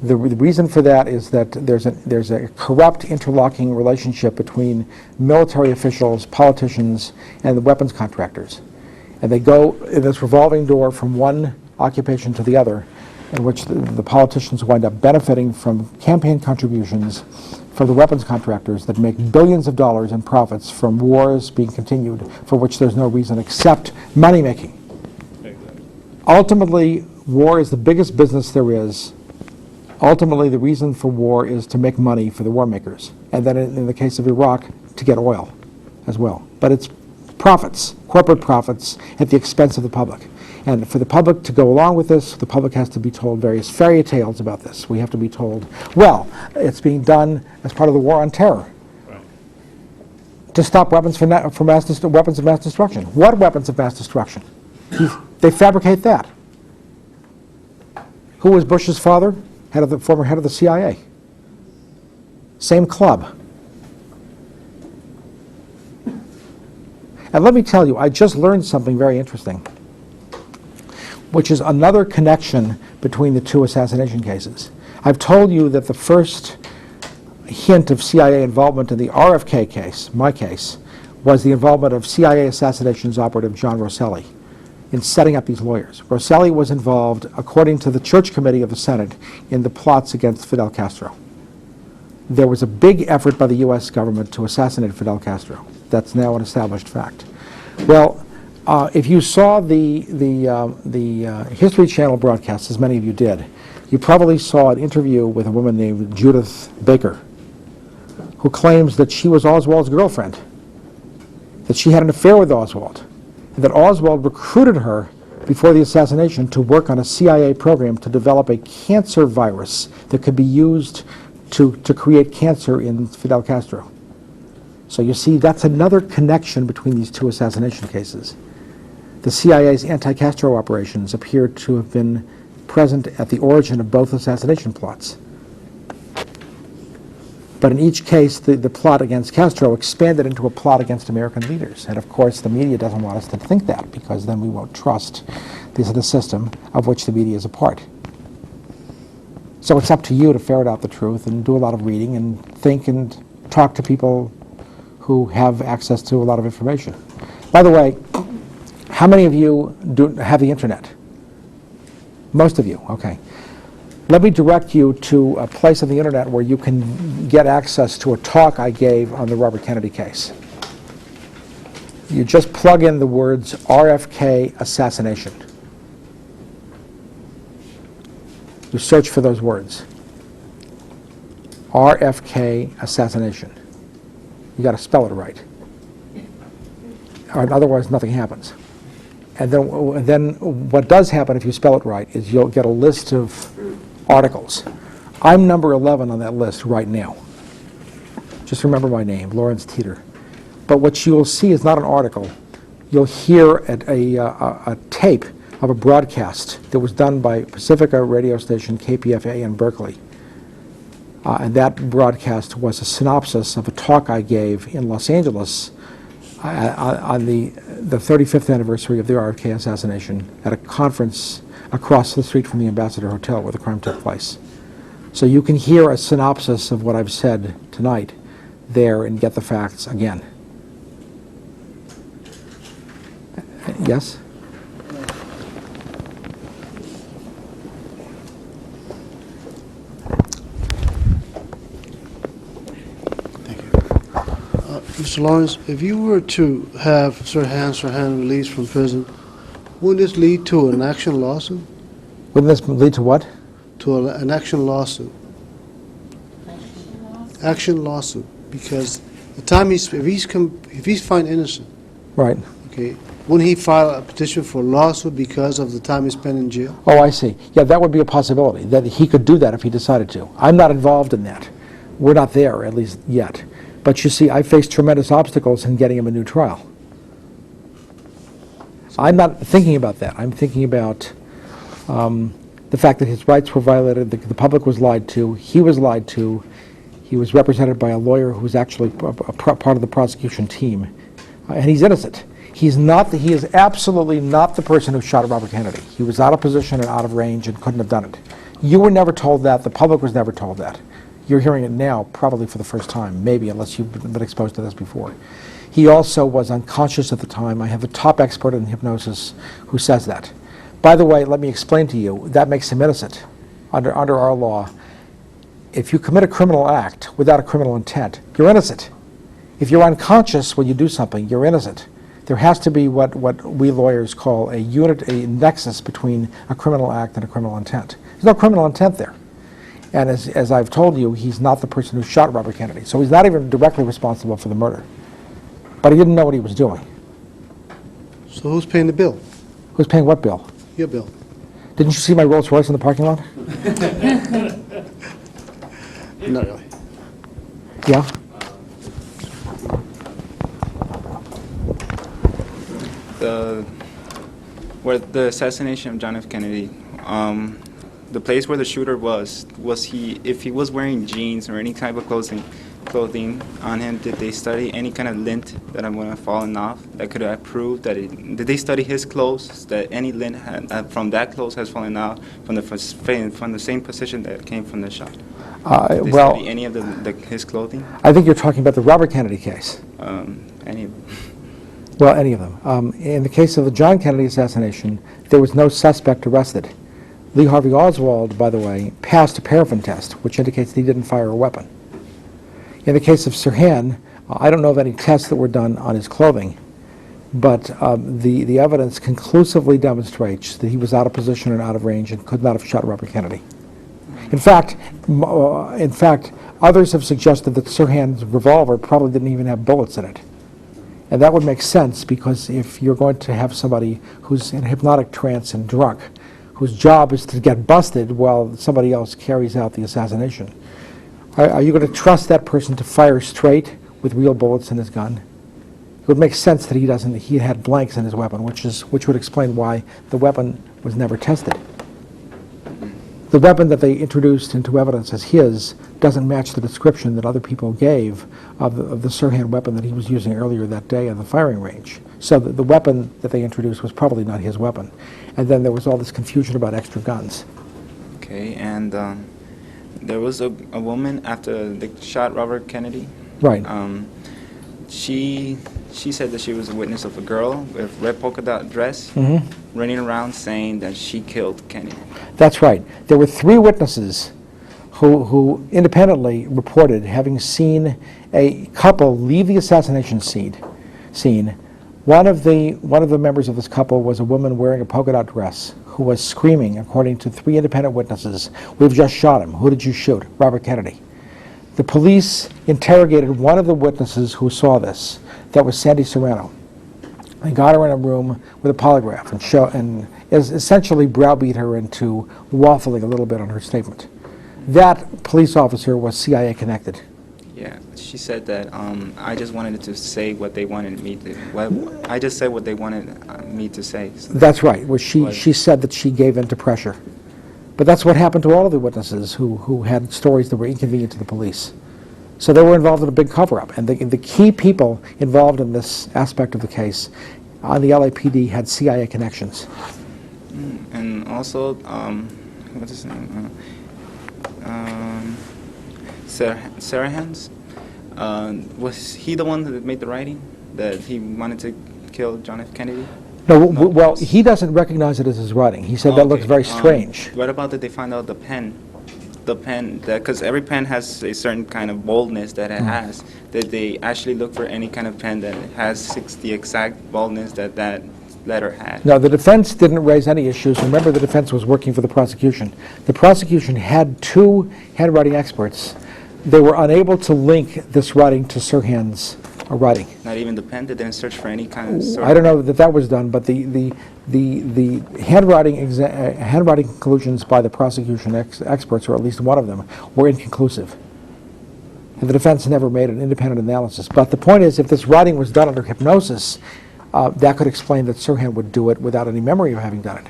The reason for that is that there's a corrupt interlocking relationship between military officials, politicians, and the weapons contractors. And they go in this revolving door from one occupation to the other, in which the politicians wind up benefiting from campaign contributions from the weapons contractors that make billions of dollars in profits from wars being continued for which there's no reason except money-making. Exactly. Ultimately, war is the biggest business there is. Ultimately, the reason for war is to make money for the war makers. And then in the case of Iraq, to get oil as well. But it's profits, corporate profits, at the expense of the public. And for the public to go along with this, the public has to be told various fairy tales about this. We have to be told, well, it's being done as part of the war on terror. Right. To stop weapons weapons of mass destruction. What weapons of mass destruction? They fabricate that. Who was Bush's father? Former head of the CIA. Same club. And let me tell you, I just learned something very interesting, which is another connection between the two assassination cases. I've told you that the first hint of CIA involvement in the RFK case, my case, was the involvement of CIA assassinations operative John Rosselli in setting up these lawyers. Rosselli was involved, according to the Church Committee of the Senate, in the plots against Fidel Castro. There was a big effort by the U.S. government to assassinate Fidel Castro. That's now an established fact. Well, if you saw the History Channel broadcast, as many of you did, you probably saw an interview with a woman named Judith Baker, who claims that she was Oswald's girlfriend, that she had an affair with Oswald, and that Oswald recruited her before the assassination to work on a CIA program to develop a cancer virus that could be used to create cancer in Fidel Castro. So you see, that's another connection between these two assassination cases. The CIA's anti-Castro operations appear to have been present at the origin of both assassination plots. But in each case, the plot against Castro expanded into a plot against American leaders. And of course, the media doesn't want us to think that, because then we won't trust the system of which the media is a part. So it's up to you to ferret out the truth and do a lot of reading and think and talk to people who have access to a lot of information. By the way, how many of you have the internet? Most of you, okay. Let me direct you to a place on the internet where you can get access to a talk I gave on the Robert Kennedy case. You just plug in the words RFK Assassination. You search for those words. RFK Assassination. You got to spell it right. Or otherwise, nothing happens. And then what does happen if you spell it right is you'll get a list of articles. I'm number 11 on that list right now. Just remember my name, Lawrence Teeter. But what you will see is not an article. You'll hear a tape of a broadcast that was done by Pacifica radio station KPFA in Berkeley. And that broadcast was a synopsis of a talk I gave in Los Angeles on the 35th anniversary of the RFK assassination at a conference across the street from the Ambassador Hotel where the crime took place. So you can hear a synopsis of what I've said tonight there and get the facts again. Yes? Mr. Lawrence, if you were to have Sirhan released from prison, wouldn't this lead to an action lawsuit? Wouldn't this lead to what? To an action lawsuit. Action lawsuit, because the time if he's found innocent, Right. okay, Wouldn't he file a petition for lawsuit because of the time he spent in jail? Oh, I see. Yeah, that would be a possibility, that he could do that if he decided to. I'm not involved in that. We're not there, at least yet. But you see, I faced tremendous obstacles in getting him a new trial. I'm not thinking about that. I'm thinking about the fact that his rights were violated, the public was lied to, he was lied to, he was represented by a lawyer who was actually part of the prosecution team, and he's innocent. He is absolutely not the person who shot Robert Kennedy. He was out of position and out of range and couldn't have done it. You were never told that. The public was never told that. You're hearing it now, probably for the first time, maybe, unless you've been exposed to this before. He also was unconscious at the time. I have a top expert in hypnosis who says that. By the way, let me explain to you, that makes him innocent under our law. If you commit a criminal act without a criminal intent, you're innocent. If you're unconscious when you do something, you're innocent. There has to be what we lawyers call a nexus between a criminal act and a criminal intent. There's no criminal intent there. And as I've told you, he's not the person who shot Robert Kennedy. So he's not even directly responsible for the murder. But he didn't know what he was doing. So who's paying the bill? Who's paying what bill? Your bill. Didn't you see my Rolls Royce in the parking lot? Not really. Yeah? Where the assassination of John F. Kennedy, the place where the shooter was he, if he was wearing jeans or any type of clothing on him, did they study any kind of lint that would have fallen off that could have proved that did they study his clothes, that any lint from that clothes has fallen out from the same position that came from the shot? Did they study any of his clothing? I think you're talking about the Robert Kennedy case. Any of them. Well, any of them. In the case of the John Kennedy assassination, there was no suspect arrested. Lee Harvey Oswald, by the way, passed a paraffin test, which indicates that he didn't fire a weapon. In the case of Sirhan, I don't know of any tests that were done on his clothing, but the evidence conclusively demonstrates that he was out of position and out of range and could not have shot Robert Kennedy. In fact, others have suggested that Sirhan's revolver probably didn't even have bullets in it. And that would make sense, because if you're going to have somebody who's in hypnotic trance and drunk, whose job is to get busted while somebody else carries out the assassination, are you going to trust that person to fire straight with real bullets in his gun? It would make sense that he had blanks in his weapon, which would explain why the weapon was never tested. The weapon that they introduced into evidence as his doesn't match the description that other people gave of the Sirhan weapon that he was using earlier that day at the firing range. So the weapon that they introduced was probably not his weapon. And then there was all this confusion about extra guns. Okay, and there was a woman after they shot Robert Kennedy. Right. She said that she was a witness of a girl with red polka dot dress running around saying that she killed Kennedy. That's right. There were 3 witnesses who independently reported having seen a couple leave the assassination scene. One of the members of this couple was a woman wearing a polka dot dress who was screaming, according to 3 independent witnesses, "We've just shot him. Who did you shoot?" "Robert Kennedy." The police interrogated one of the witnesses who saw this. That was Sandy Serrano. They got her in a room with a polygraph and essentially browbeat her into waffling a little bit on her statement. That police officer was CIA connected. Yeah, she said that I just wanted to say what they wanted me to. I just said what they wanted me to say. So That's right. Well, she said that she gave in to pressure. But that's what happened to all of the witnesses who had stories that were inconvenient to the police. So they were involved in a big cover-up. And the key people involved in this aspect of the case on the LAPD had CIA connections. And also, what's his name? Sirhan's. Was he the one that made the writing that he wanted to kill John F. Kennedy? No, well, he doesn't recognize it as his writing. He said that looks very strange. What about did they find out the pen? The pen, because every pen has a certain kind of boldness that it has. Did they actually look for any kind of pen that has the exact boldness that that letter had? No, the defense didn't raise any issues. Remember, the defense was working for the prosecution. The prosecution had 2 handwriting experts. They were unable to link this writing to Sirhan's writing. Not even the pen? They didn't search for any kind of sort I don't know that that was done, but the handwriting handwriting conclusions by the prosecution experts, or at least one of them, were inconclusive. And the defense never made an independent analysis. But the point is, if this writing was done under hypnosis, that could explain that Sirhan would do it without any memory of having done it.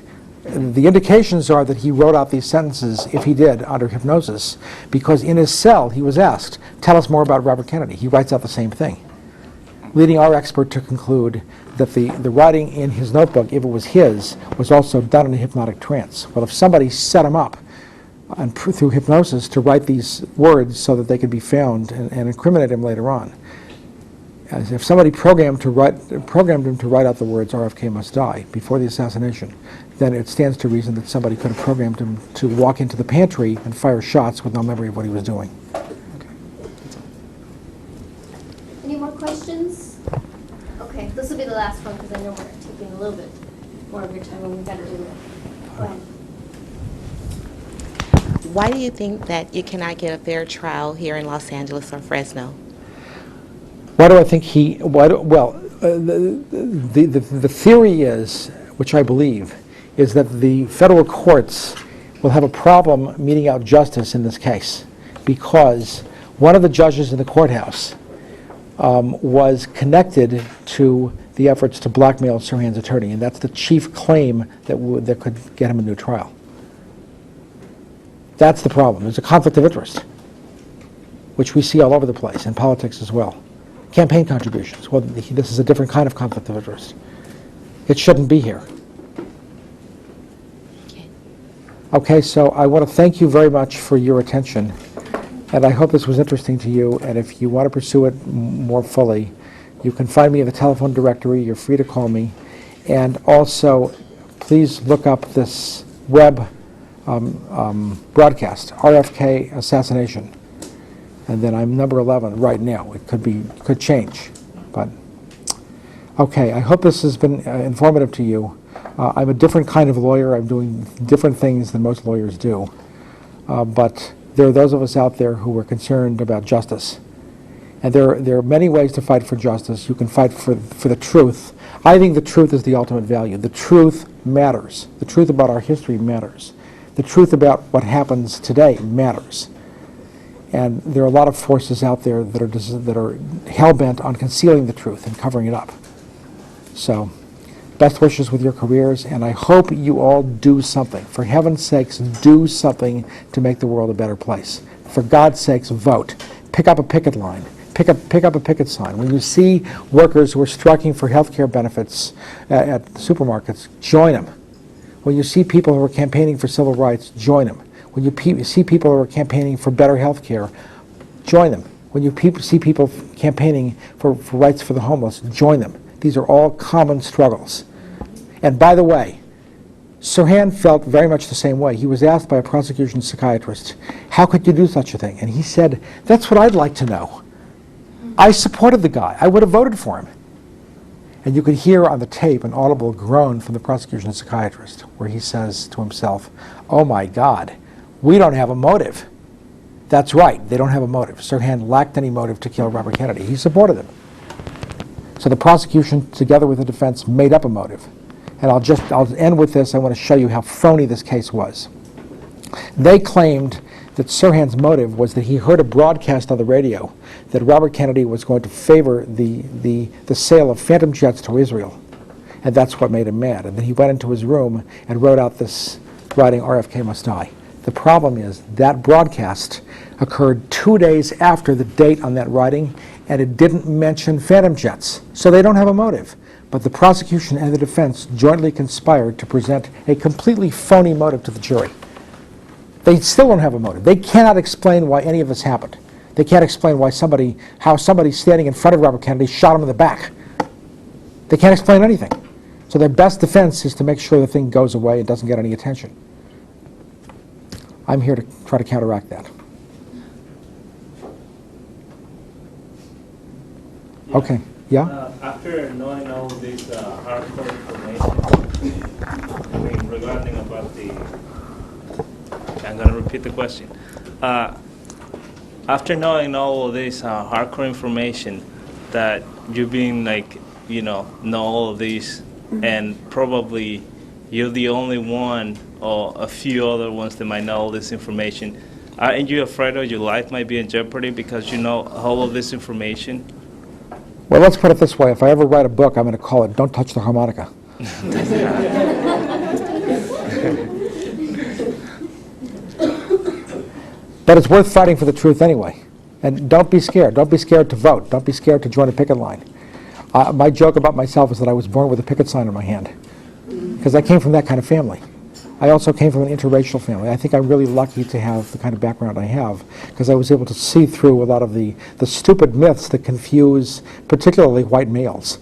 And the indications are that he wrote out these sentences, if he did, under hypnosis, because in his cell he was asked, tell us more about Robert Kennedy. He writes out the same thing, leading our expert to conclude that the writing in his notebook, if it was his, was also done in a hypnotic trance. Well, if somebody set him up and through hypnosis to write these words so that they could be found and incriminate him later on, as if somebody programmed him to write out the words "RFK must die" before the assassination, then it stands to reason that somebody could have programmed him to walk into the pantry and fire shots with no memory of what he was doing. Any more questions? Okay, this will be the last one because I know we're taking a little bit more of your time when we've got to do it. Go ahead. Why do you think that you cannot get a fair trial here in Los Angeles or Fresno? Why do I think he? The theory is, which I believe, is that the federal courts will have a problem meting out justice in this case because one of the judges in the courthouse was connected to the efforts to blackmail Sirhan's attorney, and that's the chief claim that could get him a new trial. That's the problem. There's a conflict of interest, which we see all over the place, in politics as well. Campaign contributions. Well, this is a different kind of conflict of interest. It shouldn't be here. Okay, so I want to thank you very much for your attention, and I hope this was interesting to you, and if you want to pursue it more fully, you can find me in the telephone directory. You're free to call me, and also please look up this web broadcast, RFK Assassination. And then I'm number 11 right now. It could change, but okay. I hope this has been informative to you. I'm a different kind of lawyer. I'm doing different things than most lawyers do, but there are those of us out there who are concerned about justice, and there are many ways to fight for justice. You can fight for the truth. I think the truth is the ultimate value. The truth matters. The truth about our history matters. The truth about what happens today matters. And there are a lot of forces out there that are hell-bent on concealing the truth and covering it up. So, best wishes with your careers, and I hope you all do something. For heaven's sakes, do something to make the world a better place. For God's sakes, vote. Pick up a picket line. Pick up a picket sign. When you see workers who are striking for health care benefits at supermarkets, join them. When you see people who are campaigning for civil rights, join them. When you see people who are campaigning for better health care, join them. When you see people campaigning for rights for the homeless, join them. These are all common struggles. And by the way, Sirhan felt very much the same way. He was asked by a prosecution psychiatrist, how could you do such a thing? And he said, that's what I'd like to know. I supported the guy. I would have voted for him. And you could hear on the tape an audible groan from the prosecution psychiatrist where he says to himself, oh my God, we don't have a motive. That's right, they don't have a motive. Sirhan lacked any motive to kill Robert Kennedy. He supported him. So the prosecution, together with the defense, made up a motive. And I'll end with this. I want to show you how phony this case was. They claimed that Sirhan's motive was that he heard a broadcast on the radio that Robert Kennedy was going to favor the sale of Phantom jets to Israel. And that's what made him mad. And then he went into his room and wrote out this writing, RFK must die. The problem is that broadcast occurred 2 days after the date on that writing, and it didn't mention Phantom jets. So they don't have a motive. But the prosecution and the defense jointly conspired to present a completely phony motive to the jury. They still don't have a motive. They cannot explain why any of this happened. They can't explain how somebody standing in front of Robert Kennedy shot him in the back. They can't explain anything. So their best defense is to make sure the thing goes away and doesn't get any attention. I'm here to try to counteract that. Okay, yeah? After knowing all this hardcore information, regarding about I'm going to repeat the question. After knowing all this hardcore information, that you being like, know all of these, and probably you're the only one or a few other ones that might know all this information. Aren't you afraid of your life might be in jeopardy because you know all of this information? Well, let's put it this way. If I ever write a book, I'm going to call it Don't Touch the Harmonica. But it's worth fighting for the truth anyway. And don't be scared. Don't be scared to vote. Don't be scared to join a picket line. My joke about myself is that I was born with a picket sign in my hand, because I came from that kind of family. I also came from an interracial family. I think I'm really lucky to have the kind of background I have, because I was able to see through a lot of the stupid myths that confuse particularly white males.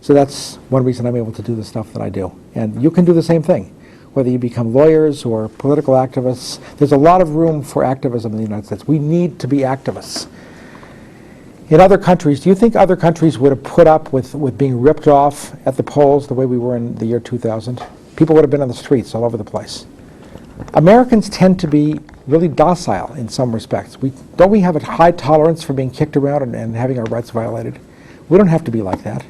So that's one reason I'm able to do the stuff that I do. And you can do the same thing, whether you become lawyers or political activists. There's a lot of room for activism in the United States. We need to be activists. In other countries, do you think other countries would have put up with being ripped off at the polls the way we were in the year 2000? People would have been on the streets all over the place. Americans tend to be really docile in some respects. Don't we have a high tolerance for being kicked around and having our rights violated? We don't have to be like that.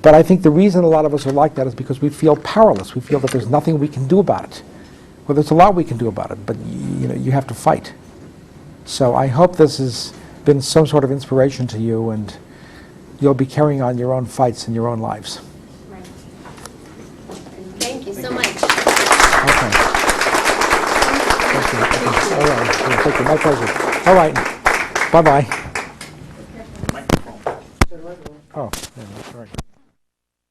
But I think the reason a lot of us are like that is because we feel powerless. We feel that there's nothing we can do about it. Well, there's a lot we can do about it, but you have to fight. So I hope this has been some sort of inspiration to you, and you'll be carrying on your own fights in your own lives. Right. Thank you so much. Okay. Thank you. All right. Thank you. My pleasure. All right. Bye-bye. Oh, yeah, that's right.